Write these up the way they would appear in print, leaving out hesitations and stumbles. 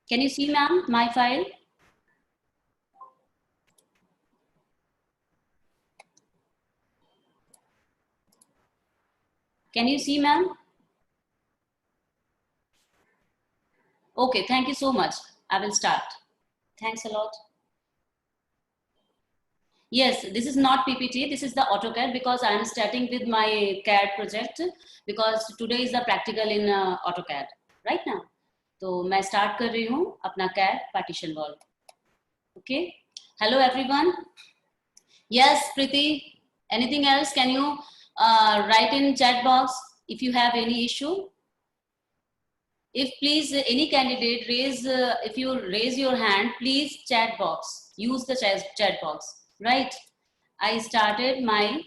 Can you see, ma'am, my file? Can you see, ma'am? Okay, thank you so much. I will start. Thanks a lot. Yes, this is not PPT, this is the AutoCAD because I am starting with my CAD project because today is the practical in AutoCAD, right now. तो मैं start कर रही हूँ अपना CAD partition wall. Okay. Hello everyone. Yes, Preeti. Anything else? Can you write in chat box if you have any issue? If please any candidate raise, if you raise your hand, please chat box. Use the chat box. Right. I started my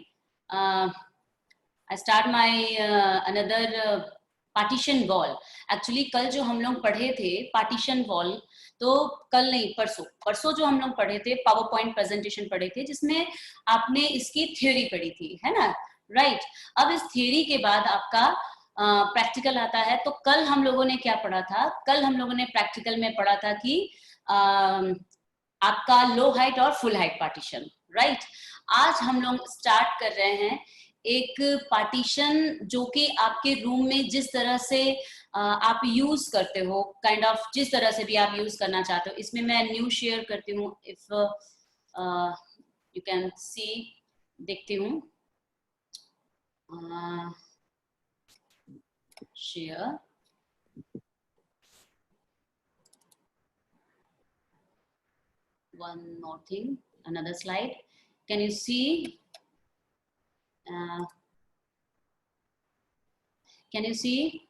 another partition wall. Actually कल जो हम लोग पढ़े थे partition wall, तो कल नहीं परसों जो हम लोग पढ़े थे पावर पॉइंट प्रेजेंटेशन पढ़े थे जिसमें आपने इसकी थ्योरी पढ़ी थी, है ना? राइट. अब इस थ्योरी के बाद आपका प्रैक्टिकल आता है. तो कल हम लोगों ने क्या पढ़ा था? कल हम लोगों ने प्रैक्टिकल में पढ़ा था कि आपका लो हाइट और फुल हाइट पार्टीशन. राइट. आज हम लोग स्टार्ट कर रहे हैं एक पार्टीशन जो कि आपके रूम में जिस तरह से आप यूज करते हो, काइंड ऑफ जिस तरह से भी आप यूज करना चाहते हो. इसमें मैं न्यू शेयर करती हूँ. इफ यू कैन सी, देखती हूँ share. One more thing, another slide. Can you see? Can you see?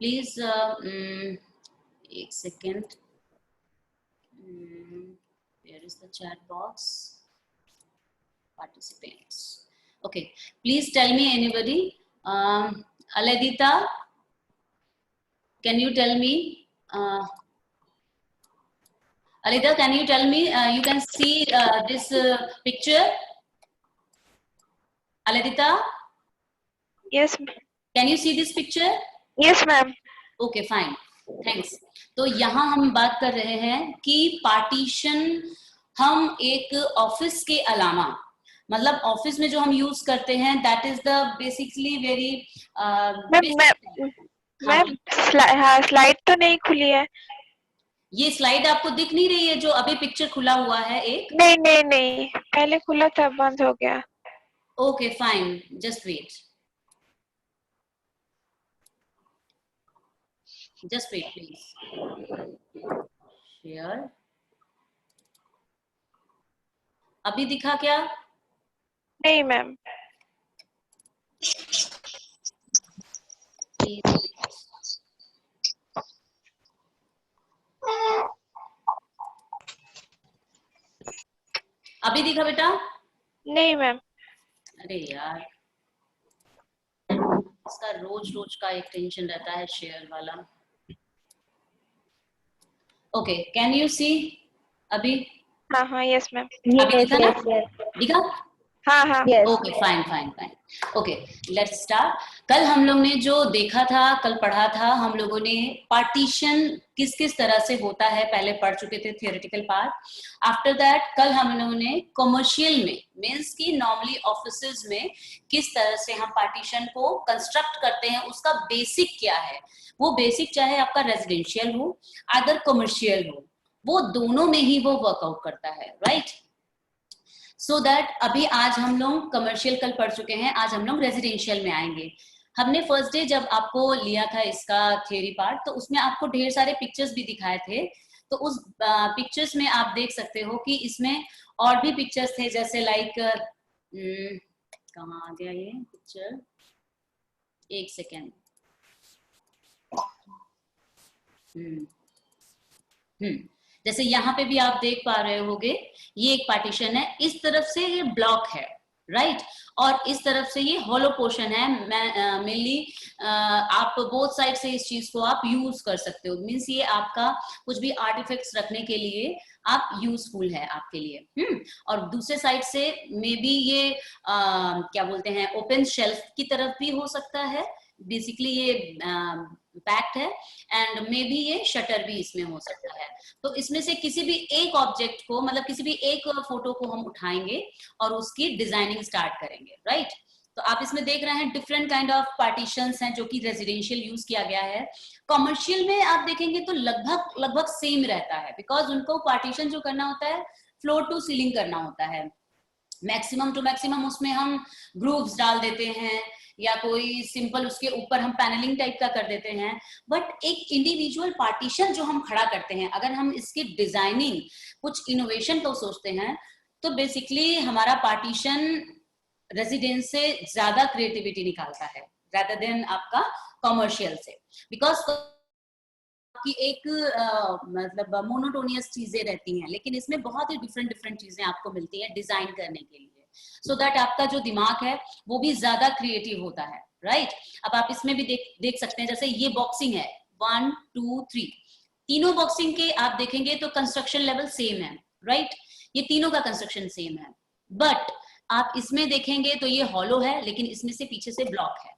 Please, एक second. Where is the chat box? Participants. Okay. Please tell me anybody. Aladita, can you tell me? Alida, can you tell me? You can see this picture. Aladita? Yes. Can you see this picture? Yes, ma'am. Okay, fine. Thanks. तो यहाँ हम बात कर रहे हैं कि partition हम एक ऑफिस के अलावा, मतलब ऑफिस में जो हम यूज करते हैं, that is the basically very. Ma'am slide तो नहीं खुली है. ये स्लाइड आपको दिख नहीं रही है जो अभी पिक्चर खुला हुआ है एक? नहीं, पहले खुला था, बंद हो गया. Okay fine, just wait. Just wait, please. Share. अभी दिखा क्या? नहीं मैम. अभी दिखा बेटा? नहीं मैम. अरे यार, इसका रोज का एक टेंशन रहता है शेयर वाला. ओके, कैन यू सी अभी? हाँ, यस मैम. अभी दिखा ना? दिखा? हाँ. Okay fine. Okay, let's start. कल हम लोग ने जो देखा था, कल पढ़ा था हम लोगों ने, पार्टीशन किस तरह से होता है पहले पढ़ चुके थे, थियोरेटिकल पार्ट. आफ्टर दैट कल हम लोगों ने कमर्शियल में, मीन्स की नॉर्मली ऑफिसेज में किस तरह से हम पार्टीशन को कंस्ट्रक्ट करते हैं, उसका बेसिक क्या है. वो बेसिक चाहे आपका रेजिडेंशियल हो अदर कमर्शियल हो, वो दोनों में ही वो वर्कआउट करता है. राइट. सो दैट अभी आज हम लोग कमर्शियल कल पढ़ चुके हैं, आज हम लोग रेजिडेंशियल में आएंगे. हमने फर्स्ट डे जब आपको लिया था इसका थियोरी पार्ट, तो उसमें आपको ढेर सारे पिक्चर्स भी दिखाए थे. तो उस पिक्चर्स में आप देख सकते हो कि इसमें और भी पिक्चर्स थे, जैसे लाइक कहाँ आ गया ये पिक्चर, एक सेकेंड. जैसे यहाँ पे भी आप देख पा रहे होगे, ये एक पार्टीशन है, इस तरफ से ये ब्लॉक है. राइट. और इस तरफ से ये हॉलो पोर्शन है. मेनली आप बोथ साइड से इस चीज को आप यूज कर सकते हो. मीन्स ये आपका कुछ भी आर्टिफैक्ट्स रखने के लिए आप यूजफुल है आपके लिए. और दूसरे साइड से मे बी ये क्या बोलते हैं, ओपन शेल्फ की तरफ भी हो सकता है. बेसिकली ये पैक्ड है, एंड मे बी ये शटर भी इसमें हो सकता है। तो इसमें से किसी भी एक ऑब्जेक्ट को, मतलब किसी भी एक फोटो को हम उठाएंगे और उसकी डिजाइनिंग स्टार्ट करेंगे, राइट। तो आप इसमें देख रहे हैं डिफरेंट काइंड ऑफ पार्टीशंस हैं जो कि रेजिडेंशियल यूज किया गया है। कॉमर्शियल में आप देखेंगे तो लगभग लगभग सेम रहता है, बिकॉज उनको पार्टीशन जो करना होता है फ्लोर टू सीलिंग करना होता है। मैक्सिमम टू मैक्सिमम उसमें हम ग्रूव्स डाल देते हैं या कोई सिंपल उसके ऊपर हम पैनलिंग टाइप का कर देते हैं। बट एक इंडिविजुअल पार्टीशन जो हम खड़ा करते हैं, अगर हम इसकी डिजाइनिंग कुछ इनोवेशन को सोचते हैं, तो बेसिकली हमारा पार्टीशन रेजिडेंस से ज्यादा क्रिएटिविटी निकालता है rather देन आपका कॉमर्शियल से। बिकॉज की एक मतलब मोनोटोनियस चीजें रहती हैं, लेकिन इसमें बहुत ही डिफरेंट डिफरेंट चीजें आपको मिलती हैं डिजाइन करने के लिए, सो दैट आपका जो दिमाग है वो भी ज्यादा क्रिएटिव होता है, राइट। अब आप इसमें भी देख सकते हैं, जैसे ये बॉक्सिंग है 1 2 3, तीनों बॉक्सिंग के आप देखेंगे तो कंस्ट्रक्शन लेवल सेम है, राइट। ये तीनों का कंस्ट्रक्शन सेम है, बट आप इसमें देखेंगे तो ये हॉलो है, लेकिन इसमें से पीछे से ब्लॉक है,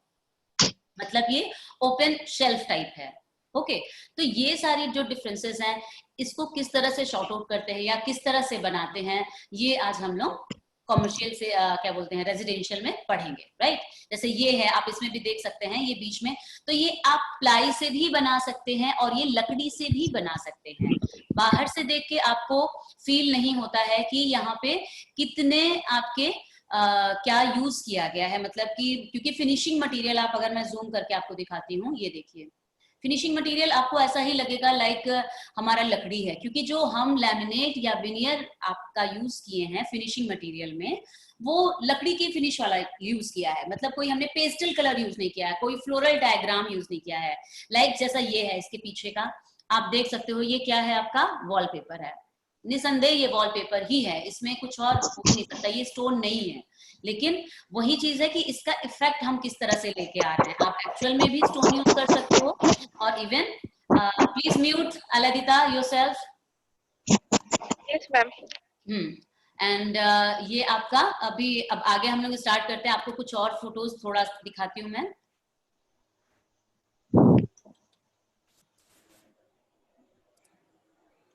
मतलब ये ओपन शेल्फ टाइप है। ओके, तो ये सारी जो डिफरेंसेस हैं, इसको किस तरह से शॉर्ट आउट करते हैं या किस तरह से बनाते हैं, ये आज हम लोग कॉमर्शियल से क्या बोलते हैं रेजिडेंशियल में पढ़ेंगे, राइट। जैसे ये है, आप इसमें भी देख सकते हैं ये बीच में, तो ये आप प्लाई से भी बना सकते हैं और ये लकड़ी से भी बना सकते हैं। बाहर से देख के आपको फील नहीं होता है कि यहाँ पे कितने आपके क्या यूज किया गया है, मतलब कि क्योंकि फिनिशिंग मटेरियल, आप अगर मैं जूम करके आपको दिखाती हूँ, ये देखिए फिनिशिंग मटेरियल आपको ऐसा ही लगेगा लाइक हमारा लकड़ी है, क्योंकि जो हम लैमिनेट या विनियर आपका यूज किए हैं फिनिशिंग मटेरियल में, वो लकड़ी की फिनिश वाला यूज किया है, मतलब कोई हमने पेस्टल कलर यूज नहीं किया है, कोई फ्लोरल डायग्राम यूज नहीं किया है। लाइक जैसा ये है इसके पीछे का, आप देख सकते हो ये क्या है, आपका वॉलपेपर है। निसंदेह ये वॉलपेपर ही है, इसमें कुछ और हो ही नहीं सकता, ये स्टोन नहीं है। लेकिन वही चीज है कि इसका इफेक्ट हम किस तरह से लेके आ रहे हैं। आप एक्चुअल में भी स्टोन यूज कर सकते हो, और even please mute Aldita yourself. Yes ma'am. And ये आपका अभी, अब आगे हम लोग स्टार्ट करते हैं, आपको कुछ और फोटोज थोड़ा दिखाती हूँ मैं।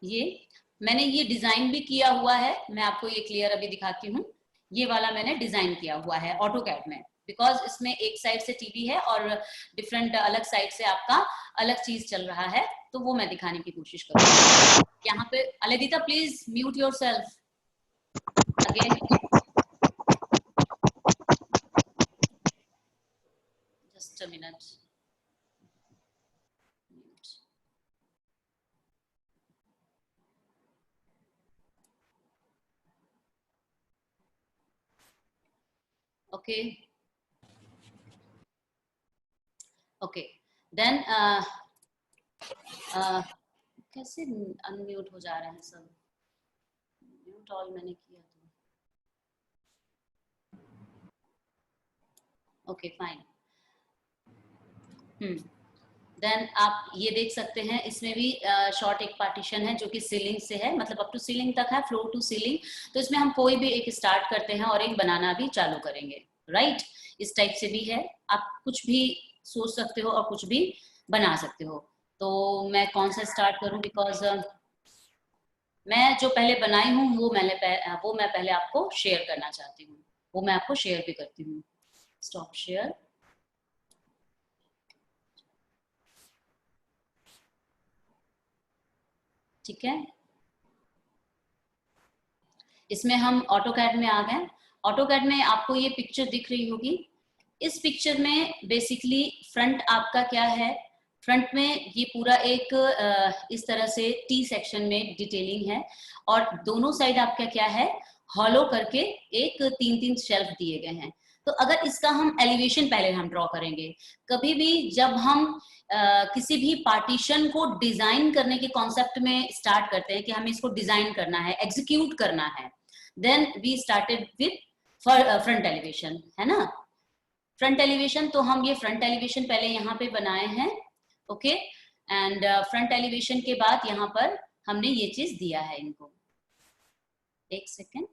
ये मैंने ये डिजाइन भी किया हुआ है, मैं आपको ये क्लियर अभी दिखाती हूँ। ये वाला मैंने डिजाइन किया हुआ है ऑटोकैड में, बिकॉज इसमें एक साइड से टीवी है और डिफरेंट अलग साइड से आपका अलग चीज चल रहा है, तो वो मैं दिखाने की कोशिश करूँगी। यहाँ पे Aldita please mute yourself again, just a minute. Okay okay, then कैसे अनम्यूट हो जा रहे हैं सब, म्यूट ऑल मैंने किया तो, ओके फाइन। देन आप ये देख सकते हैं, इसमें भी शॉर्ट एक पार्टीशन है जो कि सीलिंग से है, मतलब अप टू सीलिंग तक है, फ्लोर टू सीलिंग। तो इसमें हम कोई भी एक स्टार्ट करते हैं और एक बनाना भी चालू करेंगे, राइट। इस टाइप से भी है, आप कुछ भी सोच सकते हो और कुछ भी बना सकते हो। तो मैं कौन सा स्टार्ट करूं, बिकॉज मैं जो पहले बनाई हूँ वो मैं पहले आपको शेयर करना चाहती हूँ, वो मैं आपको शेयर भी करती हूँ। स्टॉप शेयर, ठीक है। इसमें हम ऑटोकैड में आ गए। ऑटोकैड में आपको ये पिक्चर दिख रही होगी। इस पिक्चर में बेसिकली फ्रंट आपका क्या है, फ्रंट में ये पूरा एक इस तरह से टी सेक्शन में डिटेलिंग है, और दोनों साइड आपका क्या है, हॉलो करके एक 3-3 शेल्फ दिए गए हैं। तो अगर इसका हम एलिवेशन पहले हम ड्रॉ करेंगे, कभी भी जब हम किसी भी पार्टीशन को डिजाइन करने के कॉन्सेप्ट में स्टार्ट करते हैं कि हमें इसको डिजाइन करना है, एग्जीक्यूट करना है, then we started with front elevation, है ना। फ्रंट एलिवेशन, तो हम ये फ्रंट एलिवेशन पहले यहाँ पे बनाए हैं, ओके। एंड फ्रंट एलिवेशन के बाद यहाँ पर हमने ये चीज दिया है इनको। एक सेकेंड,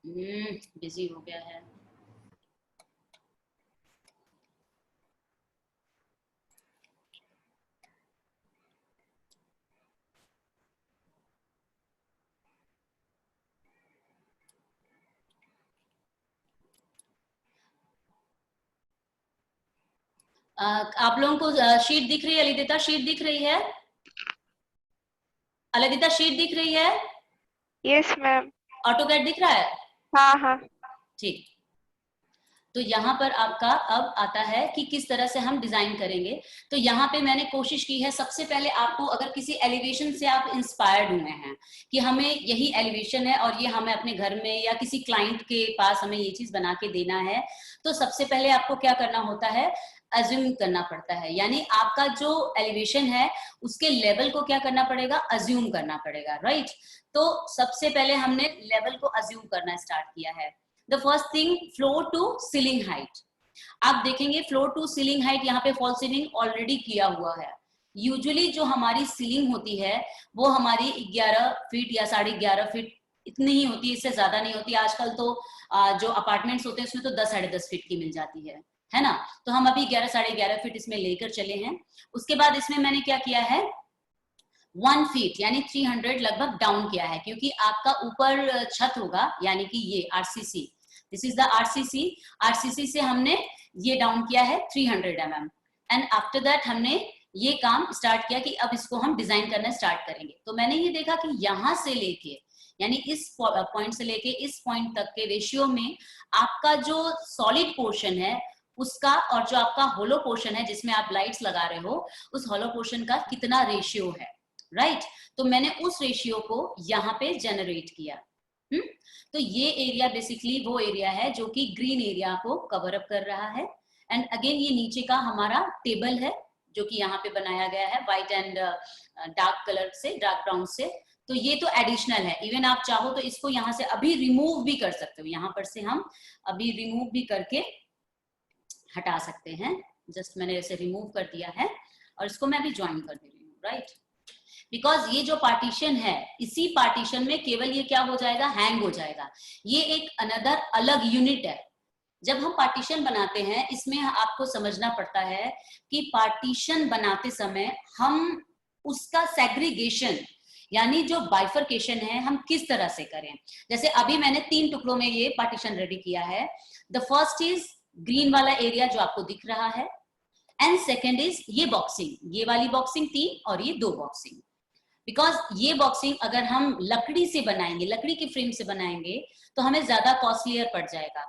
बिजी हो गया है। आप लोगों को शीट दिख रही है? अलिदिता शीट दिख रही है? अलिदिता शीट दिख रही है? Yes ma'am. ऑटोकैड दिख रहा है? हाँ हाँ। ठीक। तो यहाँ पर आपका अब आता है कि किस तरह से हम डिजाइन करेंगे। तो यहाँ पे मैंने कोशिश की है, सबसे पहले आपको अगर किसी एलिवेशन से आप इंस्पायर्ड हुए हैं कि हमें यही एलिवेशन है और ये हमें अपने घर में या किसी क्लाइंट के पास हमें ये चीज बना के देना है, तो सबसे पहले आपको क्या करना होता है, अज्यूम करना पड़ता है। यानी आपका जो एलिवेशन है उसके लेवल को क्या करना पड़ेगा, अज्यूम करना पड़ेगा, राइट। तो सबसे पहले हमने लेवल को अज्यूम करना स्टार्ट किया है। The first thing, floor to ceiling height. आप देखेंगे फ्लोर टू सीलिंग हाइट, यहाँ पे फॉल सीलिंग ऑलरेडी किया हुआ है। यूजुअली जो हमारी सीलिंग होती है वो हमारी 11 फीट या 11.5 फीट इतनी ही होती है, इससे ज्यादा नहीं होती। आजकल तो जो अपार्टमेंट्स होते हैं उसमें तो 10 साढ़े 10 फीट की मिल जाती है ना। तो हम अभी 11 साढ़े 11 फीट इसमें लेकर चले हैं। उसके बाद इसमें मैंने क्या किया है, 1 फीट यानी 300 लगभग डाउन किया है, क्योंकि आपका ऊपर छत होगा, यानी कि ये RCC, this is the RCC. RCC से हमने ये डाउन किया है 300 mm। एंड आफ्टर दैट हमने ये काम स्टार्ट किया कि अब इसको हम डिजाइन करना स्टार्ट करेंगे। तो मैंने ये देखा कि यहां से लेके, यानी इस पॉइंट से लेके इस पॉइंट तक के रेशियो में आपका जो सॉलिड पोर्शन है उसका और जो आपका होलो पोर्शन है जिसमें आप लाइट्स लगा रहे हो, उस होलो पोर्शन का कितना रेशियो है, राइट। तो मैंने उस रेशियो को यहाँ पे जनरेट किया। तो ये एरिया बेसिकली वो एरिया है जो कि ग्रीन एरिया को कवर अप कर रहा है। एंड अगेन ये नीचे का हमारा टेबल है जो कि यहाँ पे बनाया गया है व्हाइट एंड डार्क कलर से, डार्क ब्राउन से। तो ये तो एडिशनल है, इवन आप चाहो तो इसको यहाँ से अभी रिमूव भी कर सकते हो, यहाँ पर से हम अभी रिमूव भी करके हटा सकते हैं। जस्ट मैंने ऐसे रिमूव कर दिया है और इसको मैं अभी ज्वाइन कर दे रही हूँ, राइट। बिकॉज ये जो पार्टीशन है, इसी पार्टीशन में केवल ये क्या हो जाएगा, हैंग हो जाएगा। ये एक अनदर अलग यूनिट है। जब हम पार्टीशन बनाते हैं इसमें आपको समझना पड़ता है कि पार्टीशन बनाते समय हम उसका सेग्रीगेशन यानी जो बाइफरकेशन है हम किस तरह से करें। जैसे अभी मैंने 3 टुकड़ों में ये पार्टीशन रेडी किया है। द फर्स्ट इज ग्रीन वाला एरिया जो आपको दिख रहा है, एंड सेकेंड इज ये बॉक्सिंग, ये वाली बॉक्सिंग 3 और ये 2 बॉक्सिंग। बिकॉज ये बॉक्सिंग अगर हम लकड़ी से बनाएंगे, लकड़ी के फ्रेम से बनाएंगे, तो हमें ज्यादा कॉस्टलियर पड़ जाएगा।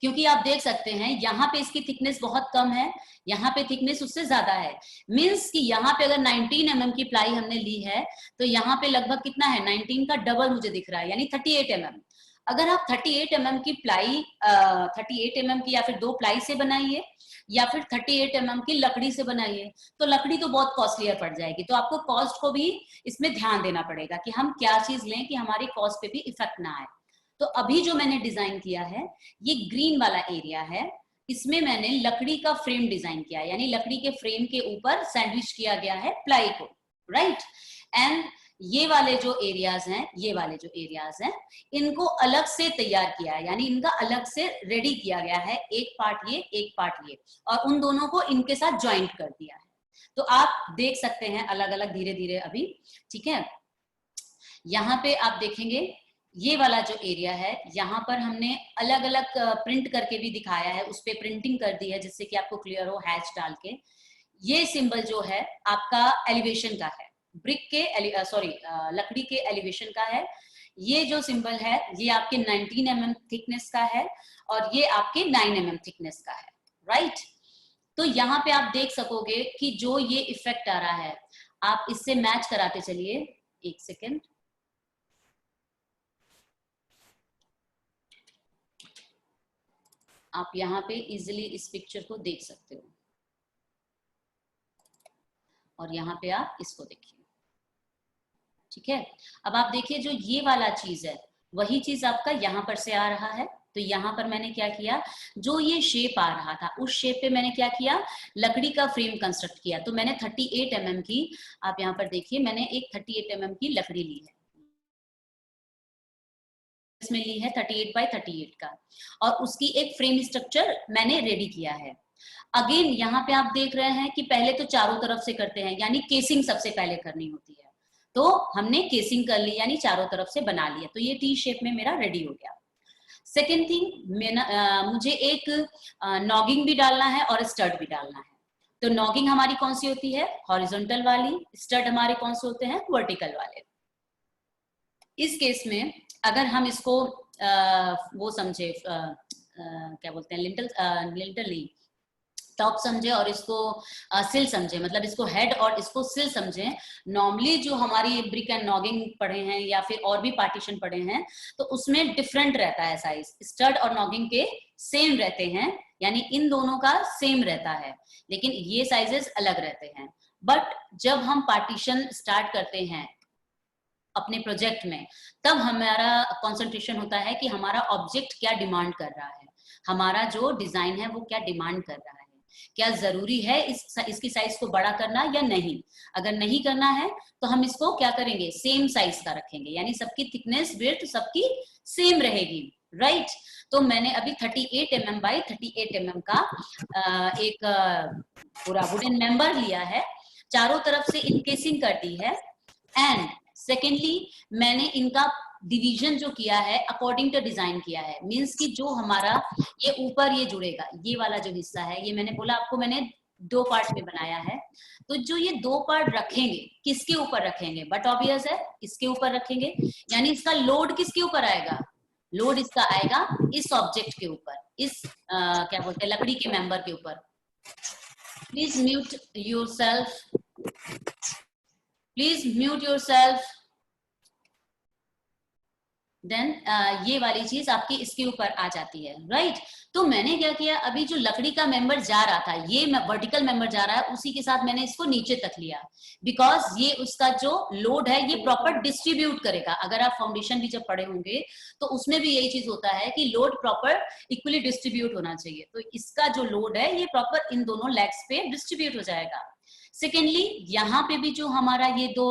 क्योंकि आप देख सकते हैं यहाँ पे इसकी थिकनेस बहुत कम है, यहाँ पे थिकनेस उससे ज्यादा है। मीन्स कि यहाँ पे अगर 19 mm की प्लाई हमने ली है तो यहाँ पे लगभग कितना है, 19 का डबल मुझे दिख रहा है, यानी 38 mm। अगर आप 38 mm की प्लाई 38 mm की या फिर 2 प्लाई से बनाइए या फिर 38 mm की लकड़ी से बनाइए, तो लकड़ी तो बहुत कॉस्टलियर पड़ जाएगी। तो आपको कॉस्ट को भी इसमें ध्यान देना पड़ेगा कि हम क्या चीज लें कि हमारी कॉस्ट पे भी इफेक्ट ना आए। तो अभी जो मैंने डिजाइन किया है ये ग्रीन वाला एरिया है, इसमें मैंने लकड़ी का फ्रेम डिजाइन किया है, यानी लकड़ी के फ्रेम के ऊपर सैंडविच किया गया है प्लाई को, राइट। एंड ये वाले जो एरियाज हैं, ये वाले जो एरियाज हैं इनको अलग से तैयार किया है, यानी इनका अलग से रेडी किया गया है, एक पार्ट ये एक पार्ट ये, और उन दोनों को इनके साथ ज्वाइंट कर दिया है। तो आप देख सकते हैं अलग अलग धीरे धीरे अभी, ठीक है। यहाँ पे आप देखेंगे ये वाला जो एरिया है यहाँ पर हमने अलग अलग प्रिंट करके भी दिखाया है, उस पर प्रिंटिंग कर दी है जिससे कि आपको क्लियर हो हैच डाल के। ये सिंबल जो है आपका एलिवेशन का है, ब्रिक के लकड़ी के एलिवेशन का है। ये जो सिंबल है ये आपके 19 mm थिकनेस का है और ये आपके 9 mm थिकनेस का है, राइट। तो यहाँ पे आप देख सकोगे कि जो ये इफेक्ट आ रहा है, आप इससे मैच कराते चलिए, एक सेकेंड। आप यहाँ पे इजिली इस पिक्चर को देख सकते हो और यहाँ पे आप इसको देखिए, ठीक है। अब आप देखिए जो ये वाला चीज है वही चीज आपका यहाँ पर से आ रहा है। तो यहाँ पर मैंने क्या किया, जो ये शेप आ रहा था उस शेप पे मैंने क्या किया, लकड़ी का फ्रेम कंस्ट्रक्ट किया। तो मैंने 38 mm की, आप यहाँ पर देखिए मैंने एक 38 mm की लकड़ी ली है, इसमें ली है 38 बाय 38 का, और उसकी एक फ्रेम स्ट्रक्चर मैंने रेडी किया है। अगेन यहाँ पे आप देख रहे हैं कि पहले तो चारों तरफ से करते हैं, यानी केसिंग सबसे पहले करनी होती है। तो हमने केसिंग कर ली यानी चारों तरफ से बना लिया, तो ये टी शेप में मेरा रेडी हो गया। सेकेंड थिंग, मुझे एक नॉगिंग भी डालना है और स्टड भी डालना है। तो नॉगिंग हमारी कौन सी होती है? हॉरिजॉन्टल वाली। स्टड हमारे कौन से होते हैं? वर्टिकल वाले। इस केस में अगर हम इसको वो समझे, क्या बोलते हैं, लिंटल नहीं, टॉप समझे और इसको सिल समझे, मतलब इसको हेड और इसको सिल समझे। नॉर्मली जो हमारी ब्रिक एंड नॉगिंग पढ़े हैं या फिर और भी पार्टीशन पढ़े हैं, तो उसमें डिफरेंट रहता है साइज। स्टड और नॉगिंग के सेम रहते हैं, यानी इन दोनों का सेम रहता है, लेकिन ये साइजेस अलग रहते हैं। बट जब हम पार्टीशन स्टार्ट करते हैं अपने प्रोजेक्ट में, तब हमारा कंसंट्रेशन होता है कि हमारा ऑब्जेक्ट क्या डिमांड कर रहा है, हमारा जो डिजाइन है वो क्या डिमांड कर रहा है, क्या जरूरी है इसकी साइज को बड़ा करना या नहीं। अगर नहीं करना है तो हम इसको क्या करेंगे? सेम साइज का रखेंगे, यानी सबकी थिकनेस विड्थ सबकी सेम रहेगी, राइट। तो मैंने अभी 38 mm बाई 38 mm का एक पूरा वुडन मेंबर लिया है, चारों तरफ से इनकेसिंग कर दी है। एंड सेकेंडली मैंने इनका डिवीजन जो किया है अकॉर्डिंग टू डिजाइन किया है। मींस कि जो हमारा ये ऊपर ये जुड़ेगा, ये वाला जो हिस्सा है, ये मैंने बोला आपको मैंने 2 पार्ट में बनाया है। तो जो ये 2 पार्ट रखेंगे, किसके ऊपर रखेंगे? बट ऑब्वियस है, इसके ऊपर रखेंगे। यानी इसका लोड किसके ऊपर आएगा? लोड इसका आएगा इस ऑब्जेक्ट के ऊपर, इस क्या बोलते हैं, लकड़ी के मेंबर के ऊपर। Please mute yourself, please mute yourself. Then ये वाली चीज आपकी इसके ऊपर आ जाती है, राइट। तो मैंने क्या किया, अभी जो लकड़ी का मेंबर जा रहा था, ये वर्टिकल मेंबर जा रहा है, उसी के साथ मैंने इसको नीचे तक लिया, बिकॉज ये उसका जो लोड है ये प्रॉपर डिस्ट्रीब्यूट करेगा। अगर आप फाउंडेशन भी जब पढ़े होंगे तो उसमें भी यही चीज होता है कि लोड प्रॉपर इक्वली डिस्ट्रीब्यूट होना चाहिए। तो इसका जो लोड है ये प्रॉपर इन दोनों लेग्स पे डिस्ट्रीब्यूट हो जाएगा। सेकेंडली यहाँ पे भी जो हमारा ये 2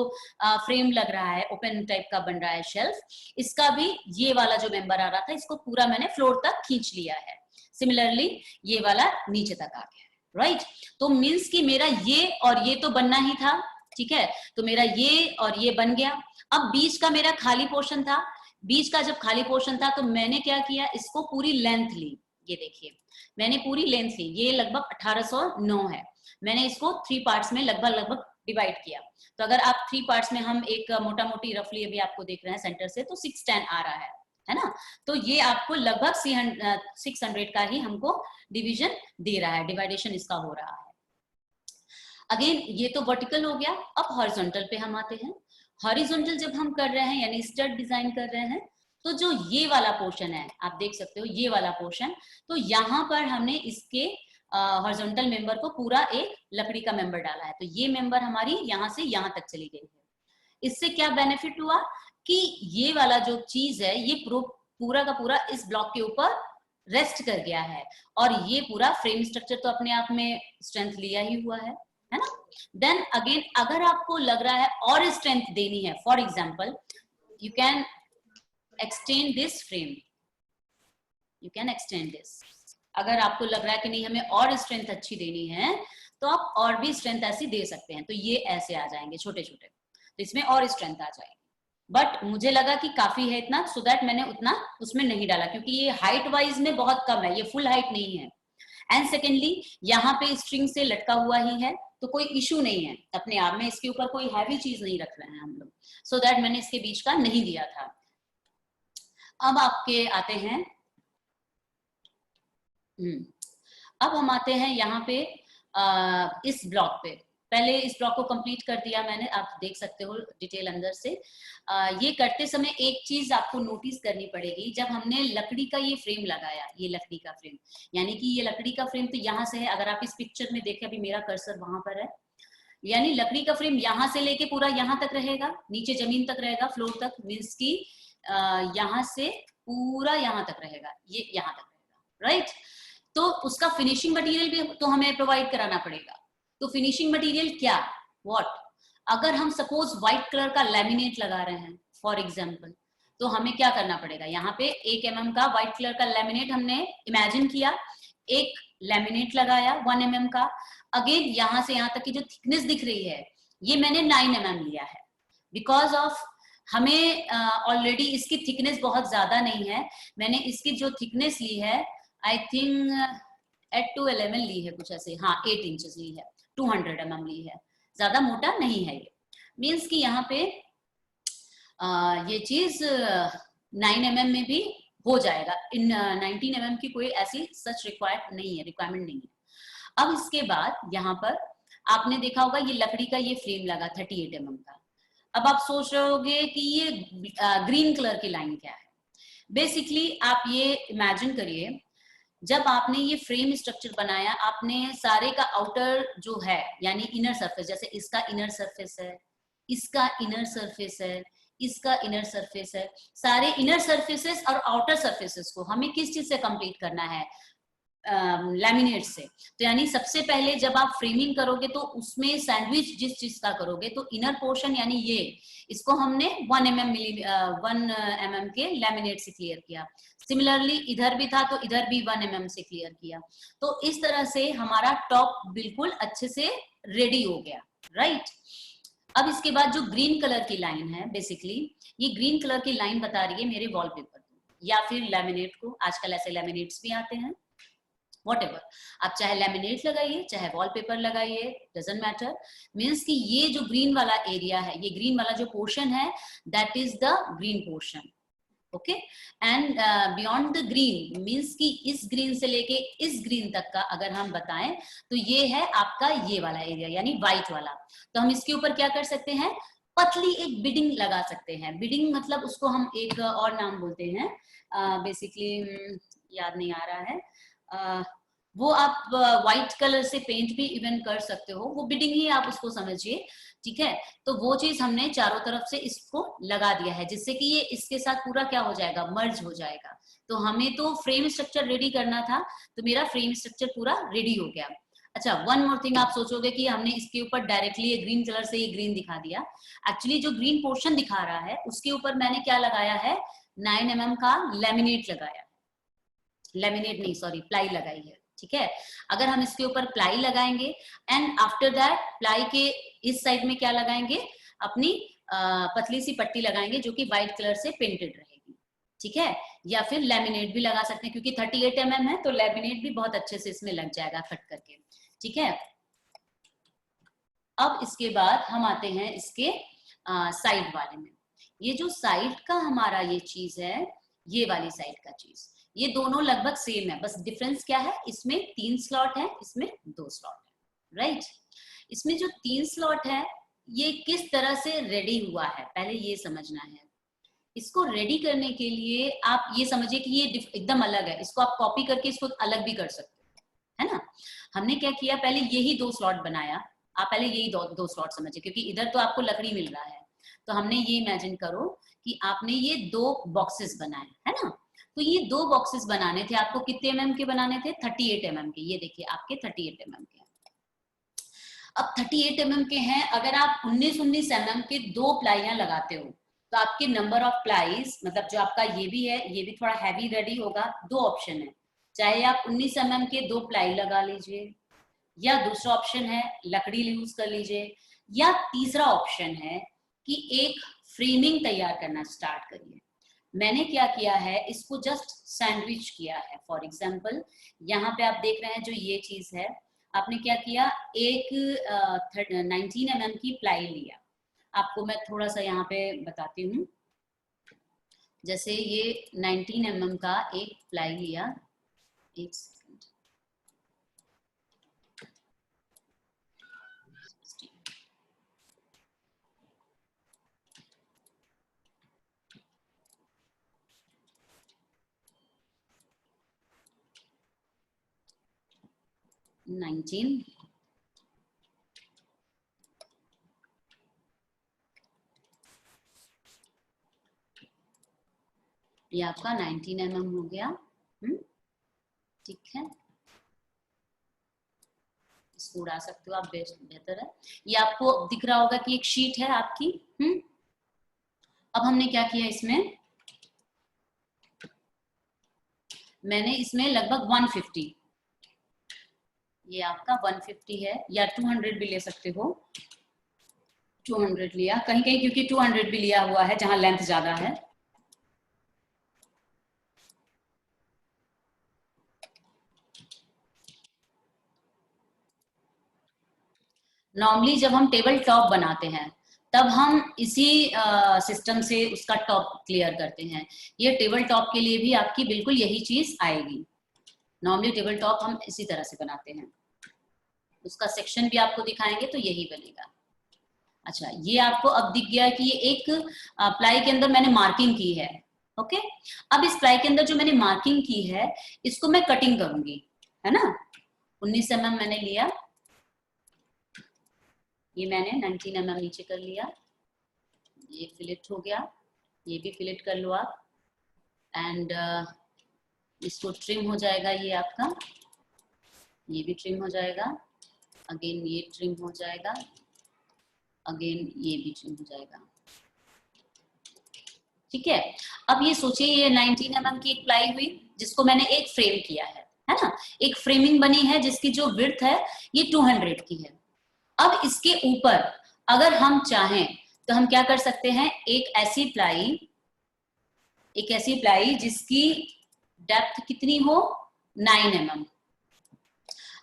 फ्रेम लग रहा है, ओपन टाइप का बन रहा है शेल्फ, इसका भी ये वाला जो मेंबर आ रहा था, इसको पूरा मैंने फ्लोर तक खींच लिया है। सिमिलरली ये वाला नीचे तक आ गया है, राइट। तो मीन्स कि मेरा ये और ये तो बनना ही था, ठीक है। तो मेरा ये और ये बन गया। अब बीच का मेरा खाली पोर्शन था। बीच का जब खाली पोर्शन था तो मैंने क्या किया, इसको पूरी लेंथ ली। ये देखिए मैंने पूरी लेंथ ली, ये लगभग 1809 है। मैंने इसको 3 पार्ट्स में लगभग डिवाइड किया। तो अगर आप 3 पार्ट्स में हम एक मोटा मोटी रफली अभी आपको देख रहे हैं सेंटर से, तो 610 आ रहा है ना। तो ये आपको लगभग 600 का ही हमको डिवीजन दे रहा है, डिवाइडेशन इसका हो रहा है। अगेन ये तो वर्टिकल हो गया। अब हॉरिजॉन्टल पे हम आते हैं। हॉरिजॉन्टल जब हम कर रहे हैं यानी स्टड डिजाइन कर रहे हैं, तो जो ये वाला पोर्शन है आप देख सकते हो, ये वाला पोर्शन, तो यहाँ पर हमने इसके हॉरिजॉन्टल मेंबर को पूरा एक लकड़ी का मेंबर डाला है। तो ये मेंबर हमारी यहाँ से यहाँ तक चली गई है। इससे क्या बेनिफिट हुआ कि ये वाला जो चीज है ये पूरा का पूरा इस ब्लॉक के ऊपर रेस्ट कर गया है, और ये पूरा फ्रेम स्ट्रक्चर तो अपने आप में स्ट्रेंथ लिया ही हुआ है ना। देन अगेन अगर आपको लग रहा है और स्ट्रेंथ देनी है, for example you can extend this frame, you can extend this. अगर आपको लग रहा है कि नहीं हमें और स्ट्रेंथ अच्छी देनी है, तो आप और भी स्ट्रेंथ ऐसी दे सकते हैं। तो ये ऐसे आ जाएंगे छोटे छोटे, तो इसमें और स्ट्रेंथ आ जाएगी। बट मुझे लगा कि काफी है इतना, सो दैट मैंने उतना उसमें नहीं डाला, क्योंकि ये हाइट वाइज में बहुत कम है, ये फुल हाइट नहीं है। एंड सेकेंडली यहाँ पे स्ट्रिंग से लटका हुआ ही है, तो कोई इशू नहीं है अपने आप में, इसके ऊपर कोई हैवी चीज नहीं रख रहे हैं हम लोग, सो दैट मैंने इसके बीच का नहीं दिया था। अब आपके आते हैं अब हम आते हैं यहाँ पे इस ब्लॉक पे। पहले इस ब्लॉक को कंप्लीट कर दिया मैंने, आप देख सकते हो डिटेल अंदर से। ये करते समय एक चीज आपको नोटिस करनी पड़ेगी, जब हमने लकड़ी का ये फ्रेम लगाया, ये लकड़ी का फ्रेम, यानी कि ये लकड़ी का फ्रेम तो यहाँ से है, अगर आप इस पिक्चर में देखें, अभी मेरा कर्सर वहां पर है, यानी लकड़ी का फ्रेम यहाँ से लेके पूरा यहाँ तक रहेगा, नीचे जमीन तक रहेगा, फ्लोर तक, मीन्स की यहाँ से पूरा यहाँ तक रहेगा, ये यहाँ तक रहेगा, राइट। तो उसका फिनिशिंग मटेरियल भी तो हमें प्रोवाइड कराना पड़ेगा। तो फिनिशिंग मटेरियल क्या, व्हाट, अगर हम सपोज व्हाइट कलर का लैमिनेट लगा रहे हैं फॉर एग्जांपल, तो हमें क्या करना पड़ेगा, यहाँ पे 1 mm का व्हाइट कलर का लैमिनेट हमने इमेजिन किया, एक लैमिनेट लगाया 1 mm का। अगेन यहाँ से यहाँ तक की जो थिकनेस दिख रही है ये मैंने 9 mm लिया है, बिकॉज ऑफ हमें ऑलरेडी इसकी थिकनेस बहुत ज्यादा नहीं है, मैंने इसकी जो थिकनेस ली है आई थिंक 8 to 11 ली है कुछ ऐसे, हाँ 8 इंचेस ली है, 200 mm ली है, ज्यादा मोटा नहीं है ये। मीन्स कि यहाँ पे ये चीज 9 mm में भी हो जाएगा, इन 19 mm की कोई ऐसी सच रिक्वायरमेंट नहीं है। अब इसके बाद यहाँ पर आपने देखा होगा ये लकड़ी का ये फ्रेम लगा 38 mm का। अब आप सोच रहे होगे कि ये ग्रीन कलर की लाइन क्या है। बेसिकली आप ये इमेजिन करिए, जब आपने ये फ्रेम स्ट्रक्चर बनाया, आपने सारे का आउटर जो है यानी इनर सरफेस, जैसे इसका इनर सरफेस है, इसका इनर सरफेस है, इसका इनर सरफेस है, सारे इनर सरफेसेस और आउटर सरफेसेस को हमें किस चीज से कंप्लीट करना है, लैमिनेट से। तो यानी सबसे पहले जब आप फ्रेमिंग करोगे तो उसमें सैंडविच जिस चीज का करोगे, तो इनर पोर्शन यानी ये, इसको हमने 1 mm के लैमिनेट से क्लियर किया। सिमिलरली इधर भी था तो इधर भी 1 mm से क्लियर किया। तो इस तरह से हमारा टॉप बिल्कुल अच्छे से रेडी हो गया, राइट। अब इसके बाद जो ग्रीन कलर की लाइन है, बेसिकली ये ग्रीन कलर की लाइन बता रही है मेरे वॉलपेपर को या फिर लैमिनेट को। आजकल ऐसे लैमिनेट्स भी आते हैं, Whatever, आप चाहे लैमिनेट लगाइए चाहे वॉलपेपर लगाइए, डजंट मैटर। मीन्स कि ये जो ग्रीन वाला एरिया है, ये ग्रीन वाला जो पोर्शन है, that is the green portion, okay. And beyond the green means कि इस ग्रीन से लेके इस ग्रीन तक का अगर हम बताएं तो ये है आपका ये वाला एरिया यानी व्हाइट वाला। तो हम इसके ऊपर क्या कर सकते हैं, पतली एक बिडिंग लगा सकते हैं। बिडिंग मतलब उसको हम एक और नाम बोलते हैं, बेसिकली याद नहीं आ रहा है, वो आप व्हाइट कलर से पेंट भी इवन कर सकते हो, वो बिडिंग ही आप उसको समझिए, ठीक है। तो वो चीज हमने चारों तरफ से इसको लगा दिया है जिससे कि ये इसके साथ पूरा क्या हो जाएगा, मर्ज हो जाएगा। तो हमें तो फ्रेम स्ट्रक्चर रेडी करना था, तो मेरा फ्रेम स्ट्रक्चर पूरा रेडी हो गया। अच्छा, वन मोर थिंग, आप सोचोगे कि हमने इसके ऊपर डायरेक्टली ये ग्रीन कलर से ये ग्रीन दिखा दिया। एक्चुअली जो ग्रीन पोर्शन दिखा रहा है उसके ऊपर मैंने क्या लगाया है, 9 mm का लैमिनेट लगाया, लैमिनेट नहीं सॉरी प्लाई लगाई है, ठीक है। अगर हम इसके ऊपर प्लाई लगाएंगे एंड आफ्टर दैट प्लाई के इस साइड में क्या लगाएंगे, अपनी पतली सी पट्टी लगाएंगे जो कि व्हाइट कलर से पेंटेड रहेगी, ठीक है। या फिर लैमिनेट भी लगा सकते हैं क्योंकि 38 mm है तो लैमिनेट भी बहुत अच्छे से इसमें लग जाएगा कट करके, ठीक है। अब इसके बाद हम आते हैं इसके साइड वाले में। ये जो साइड का हमारा ये चीज है, ये वाली साइड का चीज, ये दोनों लगभग सेम है, बस डिफरेंस क्या है, इसमें 3 स्लॉट है, इसमें 2 स्लॉट है, राइट। इसमें जो 3 स्लॉट है ये किस तरह से रेडी हुआ है पहले ये समझना है। इसको रेडी करने के लिए आप ये समझिए कि ये एकदम अलग है, इसको आप कॉपी करके इसको अलग भी कर सकते हो, है ना। हमने क्या किया, पहले यही 2 स्लॉट बनाया, आप पहले यही दो स्लॉट समझिए क्योंकि इधर तो आपको लकड़ी मिल रहा है। तो हमने ये इमेजिन करो कि आपने ये 2 बॉक्सेस बनाए, है ना। तो ये 2 बॉक्सेस बनाने थे, आपको कितने mm के बनाने थे, 38 mm के। ये देखिए आपके 38 mm के। अब 38 mm के हैं, अगर आप 19 mm के 2 प्लाइयां लगाते हो तो आपके नंबर ऑफ प्लाईज, मतलब जो आपका ये भी है ये भी थोड़ा हैवी रेडी होगा। 2 ऑप्शन है, चाहे आप 19 mm के 2 प्लाई लगा लीजिए, या दूसरा ऑप्शन है लकड़ी यूज कर लीजिए, या तीसरा ऑप्शन है कि एक फ्रेमिंग तैयार करना स्टार्ट करिए। मैंने क्या किया है, इसको जस्ट सैंडविच किया है। फॉर एग्जाम्पल यहाँ पे आप देख रहे हैं जो ये चीज है, आपने क्या किया, एक 19 mm की प्लाई लिया। आपको मैं थोड़ा सा यहाँ पे बताती हूँ, जैसे ये 19 mm का एक प्लाई लिया, एक सेकंड, ये आपका 19 mm हो गया, ठीक है। इसको उड़ा सकते हो आप, बेहतर है। ये आपको दिख रहा होगा कि एक शीट है आपकी, अब हमने क्या किया, इसमें मैंने इसमें लगभग 150, ये आपका 150 है या 200 भी ले सकते हो, 200 लिया, कहीं कहीं क्योंकि 200 भी लिया हुआ है जहां लेंथ ज्यादा है। नॉर्मली जब हम टेबल टॉप बनाते हैं तब हम इसी सिस्टम से उसका टॉप क्लियर करते हैं। ये टेबल टॉप के लिए भी आपकी बिल्कुल यही चीज आएगी। नॉर्मली टेबल टॉप हम इसी तरह से बनाते हैं, उसका सेक्शन भी आपको दिखाएंगे तो यही बनेगा। अच्छा, ये आपको अब दिख गया कि ये एक प्लाई के अंदर मैंने मार्किंग की है। ओके, अब इस प्लाई के अंदर जो मैंने मार्किंग की है इसको मैं कटिंग करूंगी, है ना। 19 mm मैंने लिया, ये मैंने 19 mm नीचे कर लिया, ये फिलेट हो गया, ये भी फिलेट कर लो आप। एंड इसको ट्रिम हो जाएगा, ये आपका, ये भी ट्रिम हो जाएगा, अगेन ये ट्रिम हो जाएगा, अगेन ये भी ट्रिम हो जाएगा। ठीक है, अब ये सोचिए ये 19 mm की एक प्लाई हुई जिसको मैंने एक फ्रेम किया है ना, एक फ्रेमिंग बनी है जिसकी जो विड्थ है ये 200 की है। अब इसके ऊपर अगर हम चाहें तो हम क्या कर सकते हैं, एक ऐसी प्लाई जिसकी डेप्थ कितनी हो 9 mm।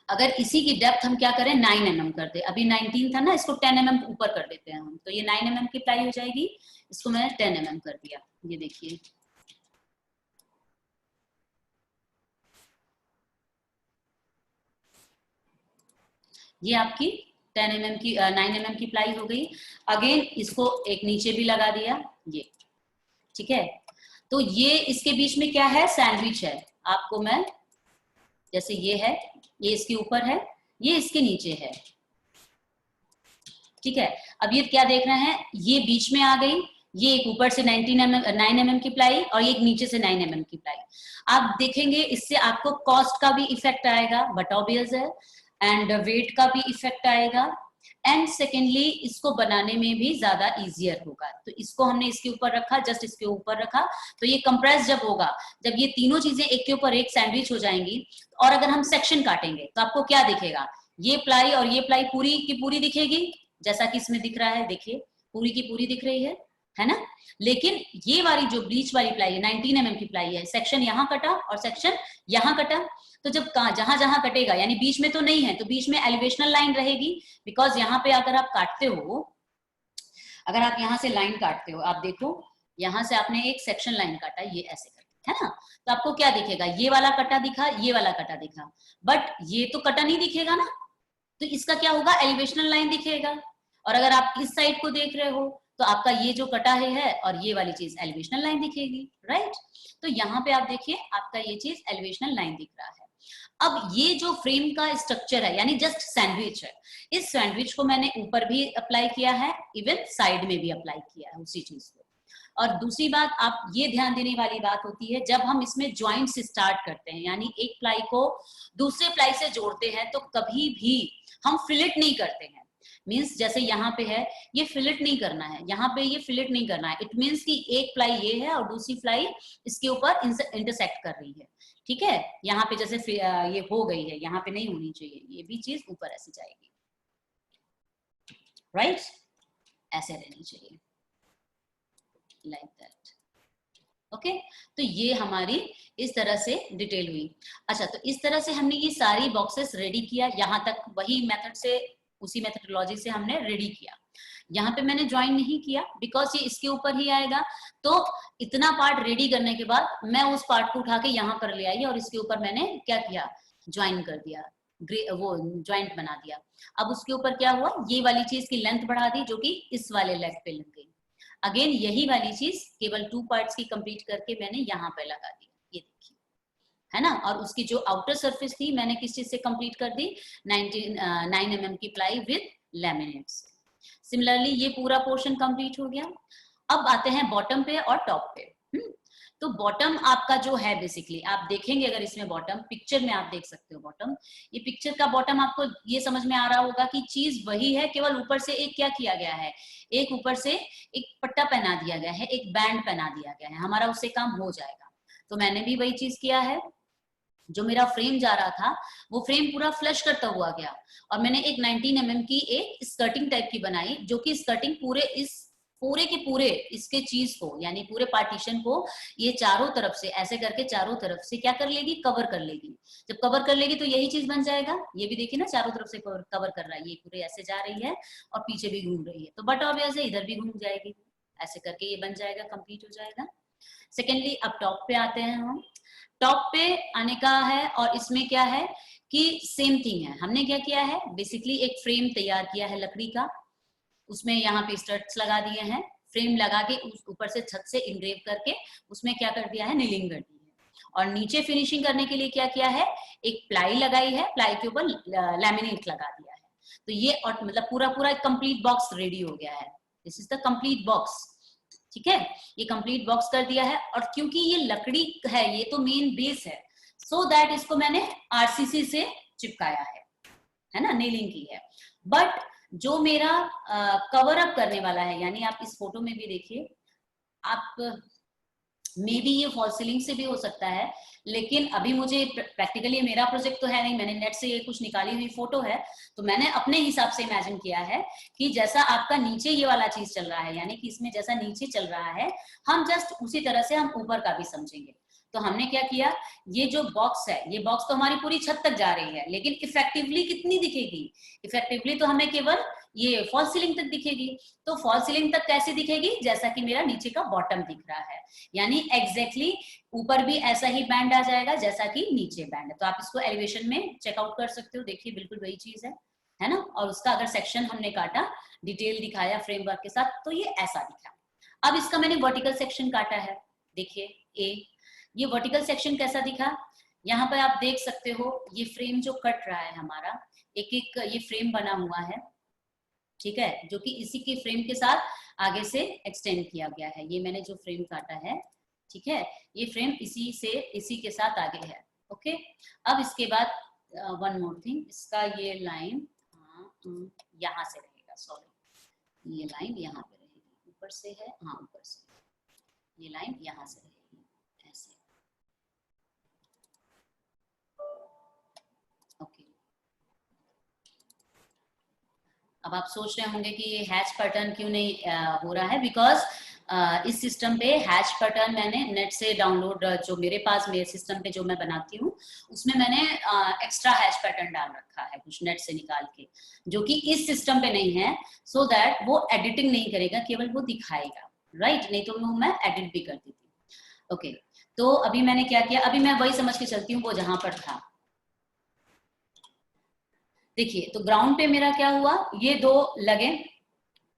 अगर इसी की डेप्थ हम क्या करें 9 mm कर दे, अभी 19 था ना, इसको 10 mm ऊपर कर देते हैं हम, तो ये 9 mm की प्लाई हो जाएगी। इसको मैंने 10 mm कर दिया, ये देखिए। ये आपकी 10 mm की 9 mm की प्लाई हो गई। अगेन इसको एक नीचे भी लगा दिया, ये ठीक है। तो ये इसके बीच में क्या है, सैंडविच है। आपको मैं जैसे ये है, ये इसके ऊपर है, ये इसके नीचे है, ठीक है। अब ये क्या देख रहे हैं, ये बीच में आ गई, ये एक ऊपर से 9 mm की प्लाई और ये एक नीचे से 9 mm की प्लाई। आप देखेंगे इससे आपको कॉस्ट का भी इफेक्ट आएगा, बट ऑब्वियस है, एंड वेट का भी इफेक्ट आएगा, एंड सेकेंडली इसको बनाने में भी ज्यादा इजियर होगा। तो इसको हमने इसके ऊपर रखा, जस्ट इसके ऊपर रखा, तो ये कंप्रेस जब होगा, जब ये तीनों चीजें एक के ऊपर एक सैंडविच हो जाएंगी, और अगर हम सेक्शन काटेंगे तो आपको क्या दिखेगा, ये प्लाई और ये प्लाई पूरी की पूरी दिखेगी, जैसा कि इसमें दिख रहा है, देखिए पूरी की पूरी दिख रही है ना। लेकिन ये वाली जो ब्लीच वाली प्लाई है 19 mm की प्लाई है, सेक्शन यहाँ कटा और सेक्शन यहाँ कटा, तो जब जहां जहां कटेगा, यानी बीच में तो नहीं है, तो बीच में एलिवेशनल लाइन रहेगी, बिकॉज यहाँ पे अगर आप काटते हो, अगर आप यहाँ से लाइन काटते हो, आप देखो यहाँ से आपने एक सेक्शन लाइन काटा, ये ऐसे करके, है ना, तो आपको क्या दिखेगा, ये वाला कटा दिखा, ये वाला कटा दिखा, बट ये तो कटा नहीं दिखेगा ना, तो इसका क्या होगा, एलिवेशनल लाइन दिखेगा। और अगर आप इस साइड को देख रहे हो तो आपका ये जो कटा है और ये वाली चीज एलिवेशनल लाइन दिखेगी, राइट। तो यहाँ पे आप देखिए आपका ये चीज एलिवेशनल लाइन दिख रहा है। अब ये जो फ्रेम का स्ट्रक्चर है, यानी जस्ट सैंडविच है, इस सैंडविच को मैंने ऊपर भी अप्लाई किया है, इवन साइड में भी अप्लाई किया है उसी चीज को। और दूसरी बात आप ये ध्यान देने वाली बात होती है, जब हम इसमें ज्वाइंट्स स्टार्ट करते हैं, यानी एक प्लाई को दूसरे प्लाई से जोड़ते हैं, तो कभी भी हम फिलेट नहीं करते हैं। मीन्स जैसे यहाँ पे है, ये फिलेट नहीं करना है, यहाँ पे ये फिलेट नहीं करना है। इट मीन्स कि एक प्लाई ये है और दूसरी प्लाई इसके ऊपर इंटरसेक्ट कर रही है, ठीक है। यहाँ पे जैसे ये हो गई है, यहाँ पे नहीं होनी चाहिए, ये भी चीज ऊपर ऐसे जाएगी, राइट, ऐसे रहनी चाहिए, लाइक दैट। ओके, तो ये हमारी इस तरह से डिटेल हुई। अच्छा, तो इस तरह से हमने ये सारी बॉक्सेस रेडी किया, यहाँ तक वही मेथड से, उसी मेथडोलॉजी से हमने रेडी किया। यहाँ पे मैंने ज्वाइन नहीं किया बिकॉज ये इसके ऊपर ही आएगा, तो इतना पार्ट रेडी करने के बाद मैं उस पार्ट को उठा के यहाँ पर ले आई और इसके ऊपर मैंने क्या किया, ज्वाइन कर दिया, वो ज्वाइंट बना दिया। अब उसके ऊपर क्या हुआ, ये वाली चीज की लेंथ बढ़ा दी जो कि इस वाले लेग पे लग गई। अगेन यही वाली चीज केवल 2 पार्ट्स की कंप्लीट करके मैंने यहाँ पे लगा दी, ये देखिए, है ना। और उसकी जो आउटर सरफेस थी मैंने किस चीज से कंप्लीट कर दी, 9 mm की प्लाई विद लैमिनेट्स। सिमिलरली ये पूरा पोर्शन कंप्लीट हो गया। अब आते हैं बॉटम पे और टॉप पे। तो बॉटम आपका जो है, बेसिकली आप देखेंगे अगर इसमें बॉटम पिक्चर में आप देख सकते हो बॉटम, ये पिक्चर का बॉटम आपको ये समझ में आ रहा होगा कि चीज वही है, केवल ऊपर से एक क्या किया गया है, एक ऊपर से एक पट्टा पहना दिया गया है, एक बैंड पहना दिया गया है, हमारा उससे काम हो जाएगा। तो मैंने भी वही चीज किया है, जो मेरा फ्रेम जा रहा था वो फ्रेम पूरा फ्लश करता हुआ गया और मैंने एक 19 mm की एक स्कर्टिंग टाइप की बनाई, जो कि स्कर्टिंग पूरे के पूरे इसके चीज को, यानी पूरे पार्टीशन को ये चारों तरफ से ऐसे करके चारों तरफ से क्या कर लेगी, कवर कर लेगी। जब कवर कर लेगी तो यही चीज बन जाएगा। ये भी देखिए ना, चारों तरफ से कवर कर रहा है, ये पूरे ऐसे जा रही है और पीछे भी घूम रही है, तो बट ऑब्वियस है इधर भी घूम जाएगी। ऐसे करके ये बन जाएगा, कंप्लीट हो जाएगा। सेकेंडली अब टॉप पे आते हैं हम। टॉप पे आने का है और इसमें क्या है कि सेम थिंग है। हमने क्या किया है, बेसिकली एक फ्रेम तैयार किया है लकड़ी का, उसमें यहाँ पे स्टड्स लगा दिए हैं, फ्रेम लगा के उस ऊपर से छत से इनग्रेव करके उसमें क्या कर दिया है, नीलिंग कर दी है। और नीचे फिनिशिंग करने के लिए क्या किया है, एक प्लाई लगाई है, प्लाई के ऊपर लैमिनेट लगा दिया है। तो ये और मतलब पूरा पूरा कंप्लीट बॉक्स रेडी हो गया है। This is the complete box. ठीक है, ये कंप्लीट बॉक्स कर दिया है। और क्योंकि ये लकड़ी है, ये तो मेन बेस है, सो दैट इसको मैंने आरसीसी से चिपकाया है ना, नेलिंग की है। बट जो मेरा कवर अप करने वाला है, यानी आप इस फोटो में भी देखिए, आप मे बी ये फॉल्स सीलिंग से भी हो सकता है, लेकिन अभी मुझे प्रैक्टिकली मेरा प्रोजेक्ट तो है नहीं, मैंने नेट से ये कुछ निकाली हुई फोटो है, तो मैंने अपने हिसाब से इमेजिन किया है कि जैसा आपका नीचे ये वाला चीज चल रहा है, यानी कि इसमें जैसा नीचे चल रहा है, हम जस्ट उसी तरह से हम ऊपर का भी समझेंगे। तो हमने क्या किया, ये जो बॉक्स है, ये बॉक्स तो हमारी पूरी छत तक जा रही है, लेकिन इफेक्टिवली कितनी दिखेगी, इफेक्टिवली तो हमें केवल ये फॉल सीलिंग तक दिखेगी। तो फॉल सीलिंग तक कैसे दिखेगी, जैसा कि मेरा नीचे का बॉटम दिख रहा है, यानी एग्जैक्टली ऊपर भी ऐसा ही बैंड आ जाएगा जैसा कि नीचे बैंड है। तो आप इसको एलिवेशन में चेकआउट कर सकते हो, देखिए बिल्कुल वही चीज है ना। और उसका अगर सेक्शन हमने काटा, डिटेल दिखाया फ्रेमवर्क के साथ, तो ये ऐसा दिखा। अब इसका मैंने वर्टिकल सेक्शन काटा है, देखिए ये वर्टिकल सेक्शन कैसा दिखा, यहाँ पर आप देख सकते हो। ये फ्रेम जो कट रहा है हमारा, एक एक ये फ्रेम बना हुआ है, ठीक है, जो कि इसी के फ्रेम के साथ आगे से एक्सटेंड किया गया है। ये मैंने जो फ्रेम काटा है, ठीक है, ये फ्रेम इसी के साथ आगे है। ओके, अब इसके बाद वन मोर थिंग, इसका ये लाइन यहाँ से रहेगा, सॉरी, ये लाइन यहाँ पे रहेगी, ऊपर से है, हाँ ऊपर से, ये लाइन यहाँ से रहेगी ऐसे। ओके, अब आप सोच रहे होंगे कि ये हैच पैटर्न क्यों नहीं हो रहा है, बिकॉज इस सिस्टम पे हैच पैटर्न मैंने नेट से डाउनलोड, जो मेरे पास मेरे सिस्टम पे जो मैं बनाती हूँ, उसमें मैंने एक्स्ट्रा हैच पैटर्न डाल रखा है कुछ नेट से निकाल के, जो कि इस सिस्टम पे नहीं है, सो दैट वो एडिटिंग नहीं करेगा, केवल वो दिखाएगा, राइट, नहीं तो मैं एडिट भी कर देती। ओके, तो अभी मैंने क्या किया, अभी मैं वही समझ के चलती हूँ वो जहां पर था। देखिए, तो ग्राउंड पे मेरा क्या हुआ, ये दो लगे,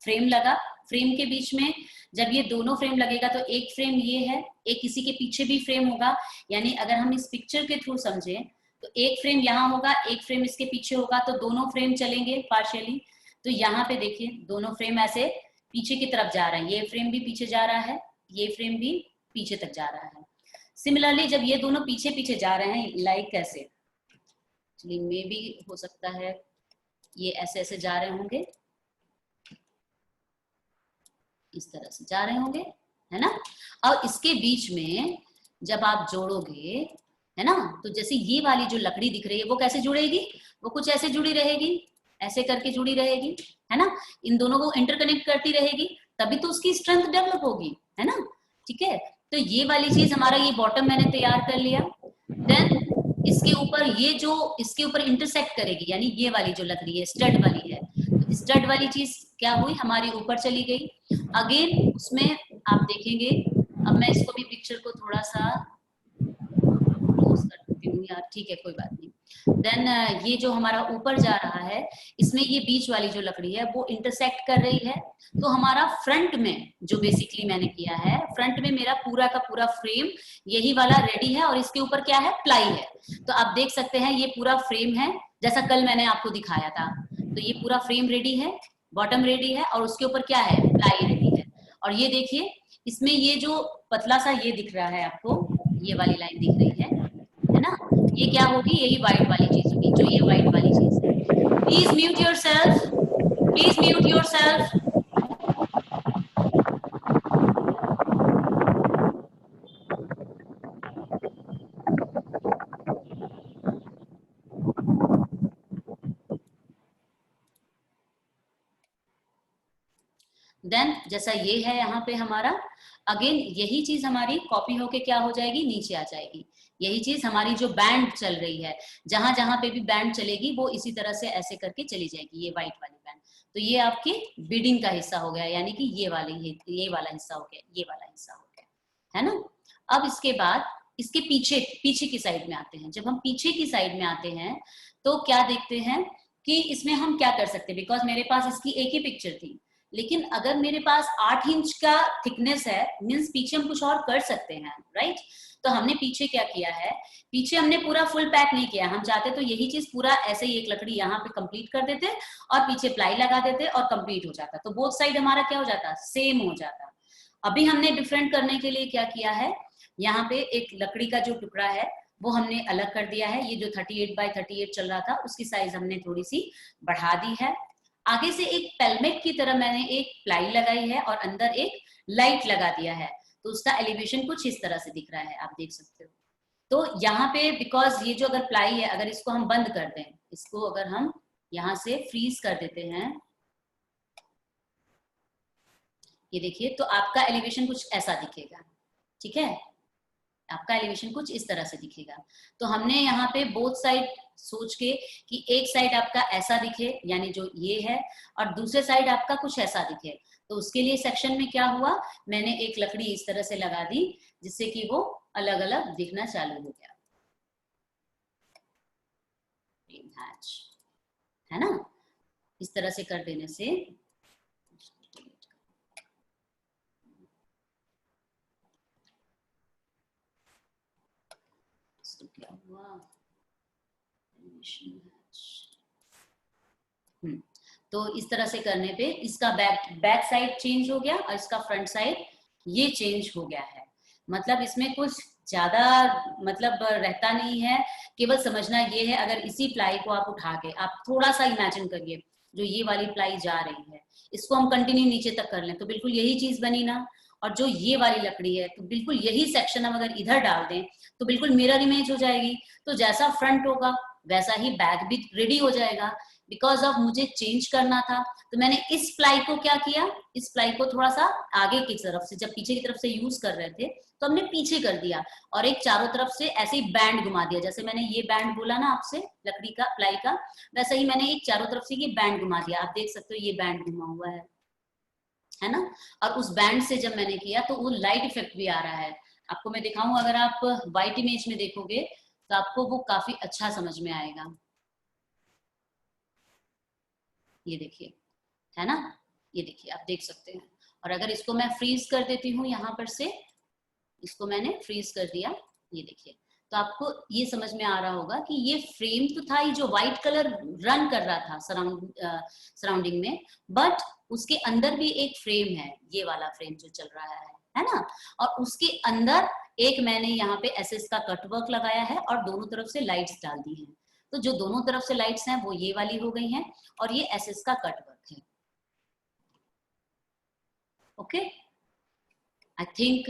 फ्रेम लगा, फ्रेम के बीच में जब ये दोनों फ्रेम लगेगा तो एक फ्रेम ये है, एक इसी के पीछे भी फ्रेम होगा, यानी अगर हम इस पिक्चर के थ्रू समझे तो एक फ्रेम यहाँ होगा, एक फ्रेम इसके पीछे होगा, तो दोनों फ्रेम चलेंगे पार्शियली। तो यहाँ पे देखिए दोनों फ्रेम ऐसे पीछे की तरफ जा रहे हैं, ये फ्रेम भी पीछे जा रहा है, ये फ्रेम भी पीछे तक जा रहा है। सिमिलरली जब ये दोनों पीछे पीछे जा रहे हैं, लाइक कैसे, में भी हो सकता है ये ऐसे ऐसे जा रहे होंगे, इस तरह से जा रहे होंगे, है ना। और इसके बीच में जब आप जोड़ोगे, है ना, तो जैसे ये वाली जो लकड़ी दिख रही है वो कैसे जुड़ेगी, वो कुछ ऐसे जुड़ी रहेगी, ऐसे करके जुड़ी रहेगी, है ना, इन दोनों को इंटरकनेक्ट करती रहेगी, तभी तो उसकी स्ट्रेंथ डेवलप होगी, है ना। ठीक है, तो ये वाली चीज हमारा ये बॉटम मैंने तैयार कर लिया। देन इसके ऊपर ये जो इसके ऊपर इंटरसेक्ट करेगी, यानी ये वाली जो लकड़ी है स्टड वाली है, तो स्टड वाली चीज क्या हुई, हमारी ऊपर चली गई। अगेन उसमें आप देखेंगे, अब मैं इसको भी पिक्चर को थोड़ा सा क्लोज कर देती हूँ यार, ठीक है कोई बात नहीं। देन ये जो हमारा ऊपर जा रहा है, इसमें ये बीच वाली जो लकड़ी है वो इंटरसेक्ट कर रही है। तो हमारा फ्रंट में जो बेसिकली मैंने किया है, फ्रंट में मेरा पूरा का पूरा फ्रेम यही वाला रेडी है, और इसके ऊपर क्या है, प्लाई है। तो आप देख सकते हैं ये पूरा फ्रेम है, जैसा कल मैंने आपको दिखाया था। तो ये पूरा फ्रेम रेडी है, बॉटम रेडी है, और उसके ऊपर क्या है, प्लाई रेडी है। और ये देखिए इसमें ये जो पतला सा ये दिख रहा है आपको, ये वाली लाइन दिख रही है ना, ये क्या होगी, यही व्हाइट वाली चीज होगी, जो ये व्हाइट वाली चीज है। Please mute yourself, please mute yourself. Then जैसा ये है यहाँ पे हमारा, अगेन यही चीज हमारी कॉपी होके क्या हो जाएगी, नीचे आ जाएगी। यही चीज हमारी जो बैंड चल रही है, जहां जहां पे भी बैंड चलेगी वो इसी तरह से ऐसे करके चली जाएगी, ये व्हाइट वाली बैंड। तो ये आपके बीडिंग का हिस्सा हो गया, यानी कि ये वाला हिस्सा हो गया, ये वाला हिस्सा हो गया, है ना। अब इसके बाद इसके पीछे पीछे की साइड में आते हैं। जब हम पीछे की साइड में आते हैं तो क्या देखते हैं कि इसमें हम क्या कर सकते हैं, बिकॉज मेरे पास इसकी एक ही पिक्चर थी, लेकिन अगर मेरे पास 8 इंच का थिकनेस है, मीन्स पीछे हम कुछ और कर सकते हैं, राइट। तो हमने पीछे क्या किया है, पीछे हमने पूरा फुल पैक नहीं किया, हम चाहते तो यही चीज पूरा ऐसे ही एक लकड़ी यहाँ पे कंप्लीट कर देते और पीछे प्लाई लगा देते और कंप्लीट हो जाता, तो बोथ साइड हमारा क्या हो जाता, सेम हो जाता। अभी हमने डिफरेंट करने के लिए क्या किया है, यहाँ पे एक लकड़ी का जो टुकड़ा है वो हमने अलग कर दिया है। ये जो 38 बाय 38 चल रहा था उसकी साइज हमने थोड़ी सी बढ़ा दी है। आगे से एक पेलमेट की तरह मैंने एक प्लाई लगाई है और अंदर एक लाइट लगा दिया है, तो उसका एलिवेशन कुछ इस तरह से दिख रहा है, आप देख सकते हो। तो यहाँ पे बिकॉज ये जो अगर प्लाई है, अगर इसको हम बंद कर दें, इसको अगर हम यहाँ से फ्रीज कर देते हैं, ये देखिए, तो आपका एलिवेशन कुछ ऐसा दिखेगा, ठीक है, आपका एलिवेशन कुछ इस तरह से दिखेगा। तो हमने यहाँ पे बोथ साइड सोच के कि एक साइड आपका ऐसा दिखे, यानी जो ये है, और दूसरे साइड आपका कुछ ऐसा दिखे, तो उसके लिए सेक्शन में क्या हुआ, मैंने एक लकड़ी इस तरह से लगा दी जिससे कि वो अलग अलग दिखना चालू हो गया, है ना। इस तरह से कर देने से क्या हुआ, तो इस तरह से करने पे इसका बैक साइड चेंज हो गया और इसका फ्रंट साइड ये चेंज हो गया है। मतलब इसमें कुछ ज्यादा मतलब रहता नहीं है, केवल समझना ये है, अगर इसी प्लाई को आप उठा के आप थोड़ा सा इमेजिन करिए, जो ये वाली प्लाई जा रही है इसको हम कंटिन्यू नीचे तक कर लें तो बिल्कुल यही चीज बनी ना, और जो ये वाली लकड़ी है तो बिल्कुल यही सेक्शन हम अगर इधर डाल दें तो बिल्कुल मिरर इमेज हो जाएगी। तो जैसा फ्रंट होगा वैसा ही बैक भी रेडी हो जाएगा। बिकॉज ऑफ मुझे चेंज करना था तो मैंने इस प्लाई को क्या किया, इस प्लाई को थोड़ा सा आगे की तरफ से, जब पीछे की तरफ से यूज कर रहे थे तो हमने पीछे कर दिया और एक चारों तरफ से ऐसे ही बैंड घुमा दिया। जैसे मैंने ये बैंड बोला ना आपसे लकड़ी का प्लाई का, वैसे ही मैंने एक चारों तरफ से ये बैंड घुमा दिया, आप देख सकते हो ये बैंड घुमा हुआ है ना। और उस बैंड से जब मैंने किया तो वो लाइट इफेक्ट भी आ रहा है, आपको मैं दिखाऊं, अगर आप व्हाइट इमेज में देखोगे तो आपको वो काफी अच्छा समझ में आएगा। ये देखिए, है ना, ये देखिए आप देख सकते हैं। और अगर इसको मैं फ्रीज कर देती हूँ, यहाँ पर से इसको मैंने फ्रीज कर दिया, ये देखिए, तो आपको ये समझ में आ रहा होगा कि ये फ्रेम तो था ही जो व्हाइट कलर रन कर रहा था सराउंडिंग में, बट उसके अंदर भी एक फ्रेम है, ये वाला फ्रेम जो चल रहा है ना। और उसके अंदर एक मैंने यहाँ पे एसएस का कटवर्क लगाया है और दोनों तरफ से लाइट्स डाल दी हैं। तो जो दोनों तरफ से लाइट्स हैं वो ये वाली हो गई हैं और ये एसएस का कटवर्क है। ओके, आई थिंक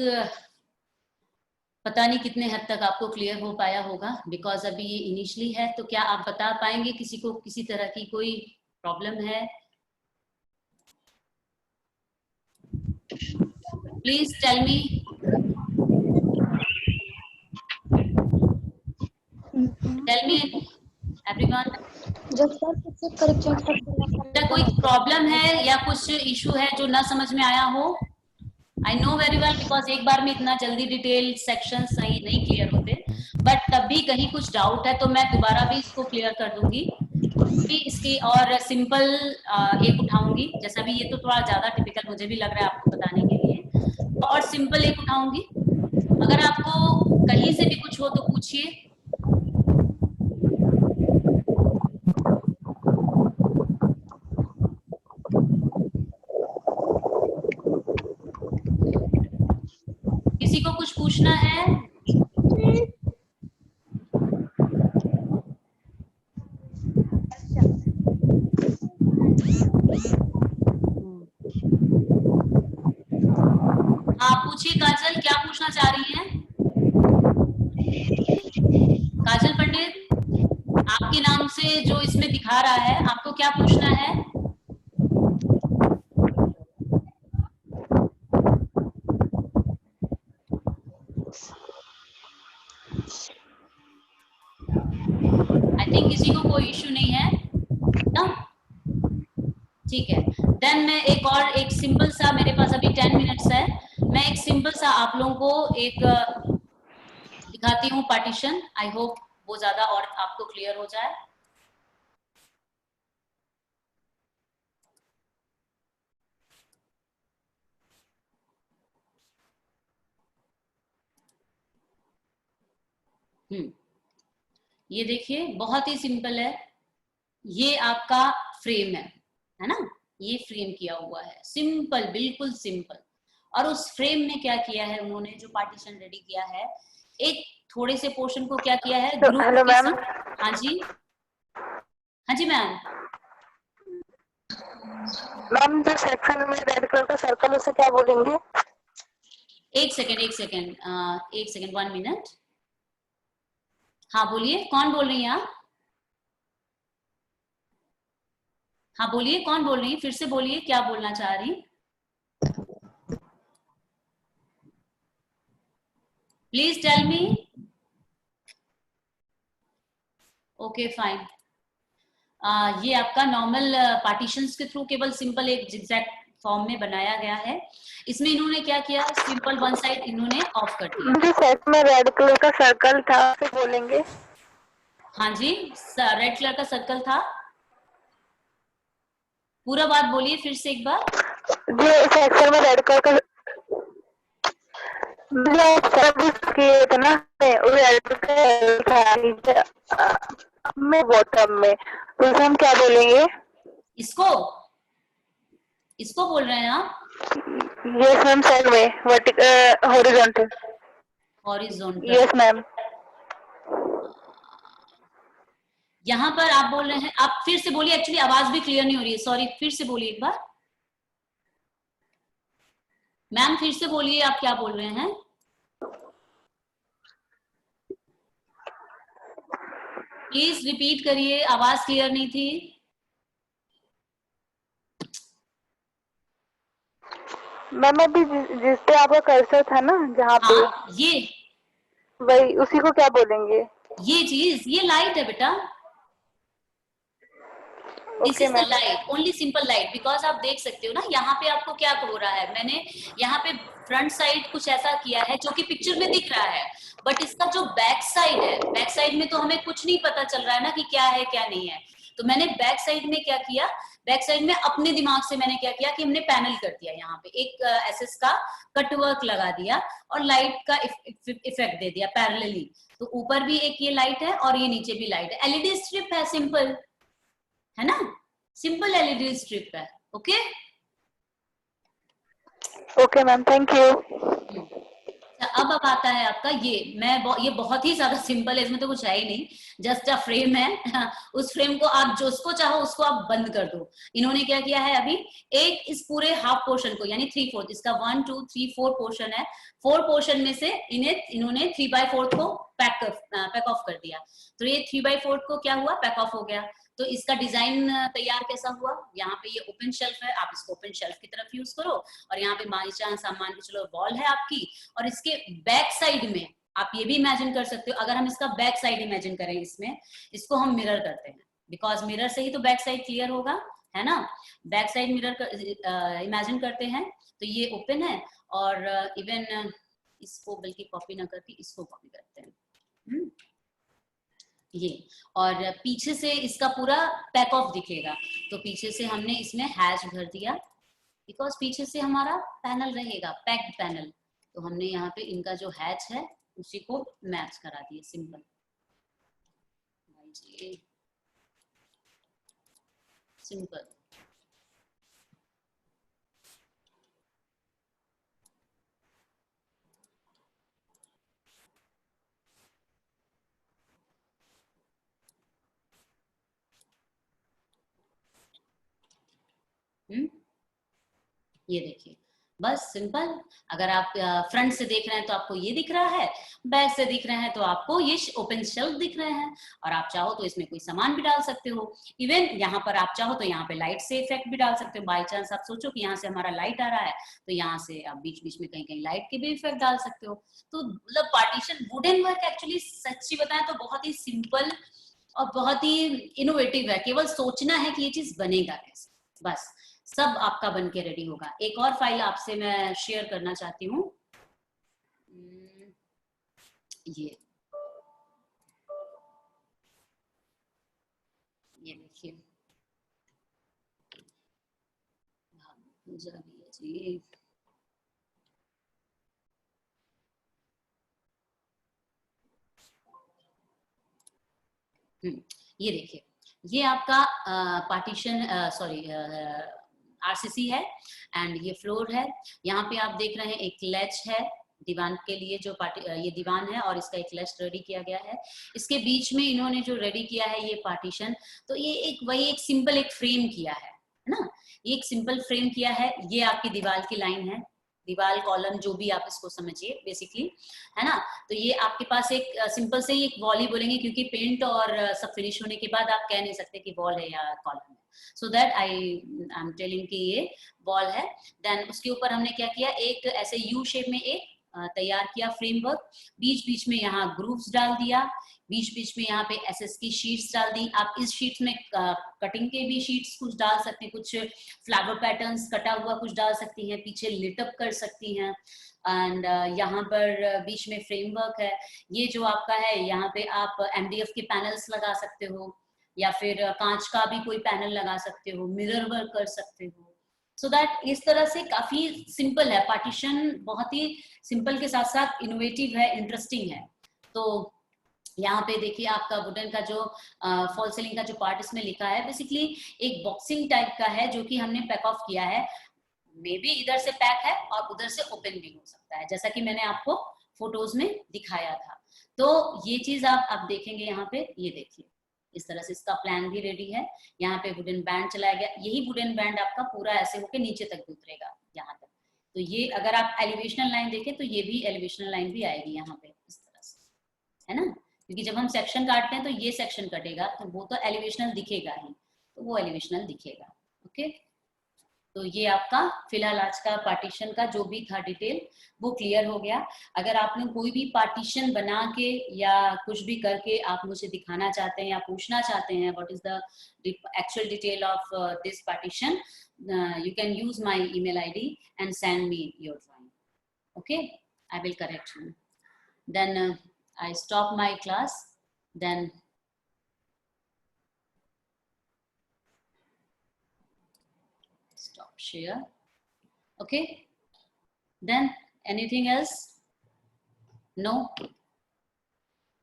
पता नहीं कितने हद तक आपको क्लियर हो पाया होगा, बिकॉज अभी ये इनिशियली है। तो क्या आप बता पाएंगे किसी को किसी तरह की कोई प्रॉब्लम है? Please tell me. Tell me everyone. कोई प्रॉब्लम है या कुछ इशू है जो ना समझ में आया हो? I know very well, because एक बार में इतना जल्दी डिटेल सेक्शन सही नहीं क्लियर होते, बट तब भी कहीं कुछ डाउट है तो मैं दोबारा भी इसको क्लियर कर दूंगी कि इसकी और सिंपल एक उठाऊंगी। जैसा भी ये तो थोड़ा ज्यादा टिपिकल मुझे भी लग रहा है आपको बताने के लिए, तो और सिंपल एक उठाऊंगी। अगर आपको कहीं से भी कुछ हो तो पूछिए। किसी को कुछ पूछना है? आप पूछिए काजल, क्या पूछना चाह रही हैं? काजल पंडित, आपके नाम से जो इसमें दिखा रहा है, आपको क्या पूछना है? ठीक है, देन मैं एक सिंपल सा, मेरे पास अभी 10 मिनट्स है, मैं एक सिंपल सा आप लोगों को एक दिखाती हूँ पार्टीशन। आई होप वो ज्यादा और आपको क्लियर हो जाए। ये देखिए बहुत ही सिंपल है, ये आपका फ्रेम है ना, ये फ्रेम किया हुआ है, सिंपल, बिल्कुल सिंपल। और उस फ्रेम में क्या किया है उन्होंने, जो पार्टीशन रेडी किया है, एक थोड़े से पोर्शन को क्या किया है, ग्रुप हेलो के मैम। साथ। हाँ जी, हाँ जी मैम। मैम जो सेक्शन में रेड कलर का सर्कल उसे क्या बोलेंगे? एक सेकेंड, एक सेकेंड, एक सेकेंड, 1 मिनट। हाँ बोलिए, कौन बोल रही हैं आप? हाँ बोलिए, कौन बोल रही है, फिर से बोलिए, क्या बोलना चाह रही, please tell me. Okay fine. ये आपका नॉर्मल पार्टीशंस के थ्रू केवल सिंपल एक जिगजैग फॉर्म में बनाया गया है। इसमें इन्होंने क्या किया, सिंपल वन साइड इन्होंने ऑफ कर दिया। जो सेट में रेड कलर का सर्कल था उसे बोलेंगे? हाँ जी, रेड कलर का सर्कल था, पूरा बात बोलिए फिर से एक बार। जो सेक्शन में रेड कलर का किए थे ना, वो रेड था में बॉटम में, तो उसे हम क्या बोलेंगे? इसको, इसको बोल रहे हैं आप? यस मैम, साइड में vertical horizontal. Horizontal. Yes ma'am. यहाँ पर आप बोल रहे हैं, आप फिर से बोलिए, एक्चुअली आवाज भी क्लियर नहीं हो रही है, सॉरी, फिर से बोलिए एक बार मैम, फिर से बोलिए आप क्या बोल रहे हैं। प्लीज रिपीट करिए, आवाज क्लियर नहीं थी। मैम अभी जिस पे आपका कर्सर था ना, जहाँ पे, हाँ, वही, उसी को क्या बोलेंगे? ये चीज, ये लाइट है बेटा, this okay is the ma'am. Light, only simple light. Because आप देख सकते हो ना, यहाँ पे आपको क्या हो रहा है, मैंने यहाँ पे फ्रंट साइड कुछ ऐसा किया है जो कि पिक्चर में दिख रहा है, बट इसका जो बैक साइड है, बैक साइड में तो हमें कुछ नहीं पता चल रहा है ना कि क्या है क्या नहीं है। तो मैंने बैक साइड में क्या किया, बैक साइड में अपने दिमाग से मैंने क्या किया कि हमने पैनल कर दिया, यहाँ पे एक एसएस का कट वर्क लगा दिया और लाइट का इफेक्ट दे दिया पैरेलली। तो ऊपर भी एक ये लाइट है और ये नीचे भी लाइट है, एलईडी स्ट्रिप है, सिंपल है ना, सिंपल एलईडी स्ट्रिप है। Okay okay ma'am, thank you. अब आता है आपका ये बहुत ही ज्यादा सिंपल है, इसमें तो कुछ है ही नहीं, जस्ट अ फ्रेम है। उस फ्रेम को आप जिसको चाहो उसको आप बंद कर दो। इन्होंने क्या किया है अभी, एक इस पूरे हाफ पोर्शन को, यानी 3/4, इसका 1 2 3 4 पोर्शन है, 4 पोर्शन में से इन्होंने 3/4 को पैक ऑफ कर दिया। तो ये 3/4 को क्या हुआ, पैक ऑफ हो गया। तो इसका डिजाइन तैयार कैसा हुआ, यहाँ पे ये ओपन शेल्फ है, आप इसको ओपन शेल्फ की तरफ यूज करो, और यहाँ पे मान के चलो वॉल है आपकी, और इसके बैक साइड में आप ये भी इमेजिन कर सकते हो, अगर हम इसका बैक साइड इमेजिन करें, इसमें इसको हम मिरर करते हैं, बिकॉज मिरर से ही तो बैक साइड क्लियर होगा, है ना। बैक साइड मिरर इमेजिन करते हैं, तो ये ओपन है, और इवन इसको बल्कि कॉपी ना करके इसको कॉपी करते हैं, ये, और पीछे से इसका पूरा पैक ऑफ दिखेगा। तो पीछे से हमने इसमें हैच भर दिया, बिकॉज पीछे से हमारा पैनल रहेगा, पैक्ड पैनल। तो हमने यहाँ पे इनका जो हैच है उसी को मैच करा दिए, सिंपल। सिंपल। ये देखिए, बस सिंपल। अगर आप फ्रंट से देख रहे हैं तो आपको ये दिख रहा है, बैक से दिख रहे हैं तो आपको ये ओपन शेल्फ दिख रहे हैं, और आप चाहो तो इसमें कोई सामान भी डाल सकते हो। इवन यहाँ पर आप चाहो तो यहाँ पे लाइट से इफेक्ट भी डाल सकते हो, बाई चांस आप सोचो कि यहाँ से हमारा लाइट आ रहा है, तो यहाँ से आप बीच बीच में कहीं कहीं लाइट के भी इफेक्ट डाल सकते हो। तो मतलब पार्टीशन वुडन वर्क एक्चुअली सच्ची बताएं तो बहुत ही सिंपल और बहुत ही इनोवेटिव है, केवल सोचना है कि ये चीज बनेगा कैसे, बस। सब आपका बन के रेडी होगा। एक और फाइल आपसे मैं शेयर करना चाहती हूँ, ये देखिए जी, ये देखिए, ये आपका पार्टीशन सॉरी आरसीसी है एंड ये फ्लोर है। यहाँ पे आप देख रहे हैं एक लेच है दीवान के लिए, जो ये दीवान है और इसका एक लेच रेडी किया गया है। इसके बीच में इन्होंने जो रेडी किया है ये पार्टीशन, तो ये एक सिंपल एक फ्रेम किया है ना, ये एक सिंपल फ्रेम किया है। ये आपकी दीवार की लाइन है, दीवार कॉलम जो भी आप इसको समझिए बेसिकली, है ना। तो ये आपके पास एक सिंपल से ही एक वॉल ही बोलेंगे, क्योंकि पेंट और सब फिनिश होने के बाद आप कह नहीं सकते कि वॉल है या कॉलम है। So that I am telling कि ये वॉल है। देन उसके ऊपर हमने क्या किया, एक ऐसे यू शेप में एक तैयार किया फ्रेमवर्क, बीच बीच में यहाँ ग्रूव्स डाल दिया, बीच बीच में यहाँ पे एसएस की शीट्स डाल दी। आप इस शीट्स में कटिंग के भी शीट्स कुछ डाल सकते हैं, कुछ फ्लावर पैटर्न्स कटा हुआ कुछ डाल सकती हैं, पीछे लिटअप कर सकती हैं। एंड यहाँ पर बीच में फ्रेमवर्क है। ये जो आपका है, यहाँ पे आप एमडीएफ के पैनल्स लगा सकते हो, या फिर कांच का भी कोई पैनल लगा सकते हो, मिरर वर्क कर सकते हो। सो दैट इस तरह से काफी सिंपल है पार्टीशन, बहुत ही सिंपल के साथ साथ इनोवेटिव है, इंटरेस्टिंग है। तो यहाँ पे देखिए आपका वुडन का जो फॉल सीलिंग का जो पार्ट इसमें लिखा है, बेसिकली एक बॉक्सिंग टाइप का है जो कि हमने पैक ऑफ किया है। मे बी इधर से पैक है और उधर से ओपन भी हो सकता है, जैसा कि मैंने आपको फोटोज में दिखाया था। तो ये चीज आप देखेंगे यहाँ पे, ये देखिए इस तरह से इसका प्लान भी रेडी है। यहाँ पे वुडन बैंड चलाया गया, यही वुडन बैंड आपका पूरा ऐसे होके नीचे तक उतरेगा यहाँ तक। तो ये अगर आप एलिवेशनल लाइन देखें तो ये भी एलिवेशनल लाइन भी आएगी यहाँ पे इस तरह से, है ना, क्योंकि जब हम सेक्शन काटते हैं तो ये सेक्शन कटेगा, तो वो तो एलिवेशनल दिखेगा ही, तो वो एलिवेशनल दिखेगा। ओके, तो ये आपका फिलहाल आज का पार्टीशन का जो भी था डिटेल वो क्लियर हो गया। अगर आपने कोई भी पार्टीशन बना के या कुछ भी करके आप मुझे दिखाना चाहते हैं या पूछना चाहते हैं what is the actual detail of this partition, you can use my email ID and send me your drawing. Okay, I will correct you. Then I stop my class, then stop share. Okay, then anything else? No.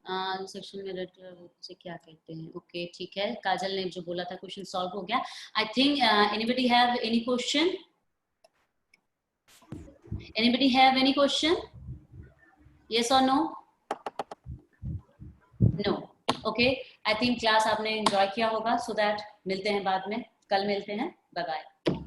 Section में red colour से क्या कहते हैं? Okay, ठीक है, काजल ने जो बोला था क्वेश्चन सॉल्व हो गया। I think anybody have any question? Anybody have any question? Yes or no? No. Okay. I think class आपने enjoy किया होगा, so that मिलते हैं बाद में, कल मिलते हैं, bye bye.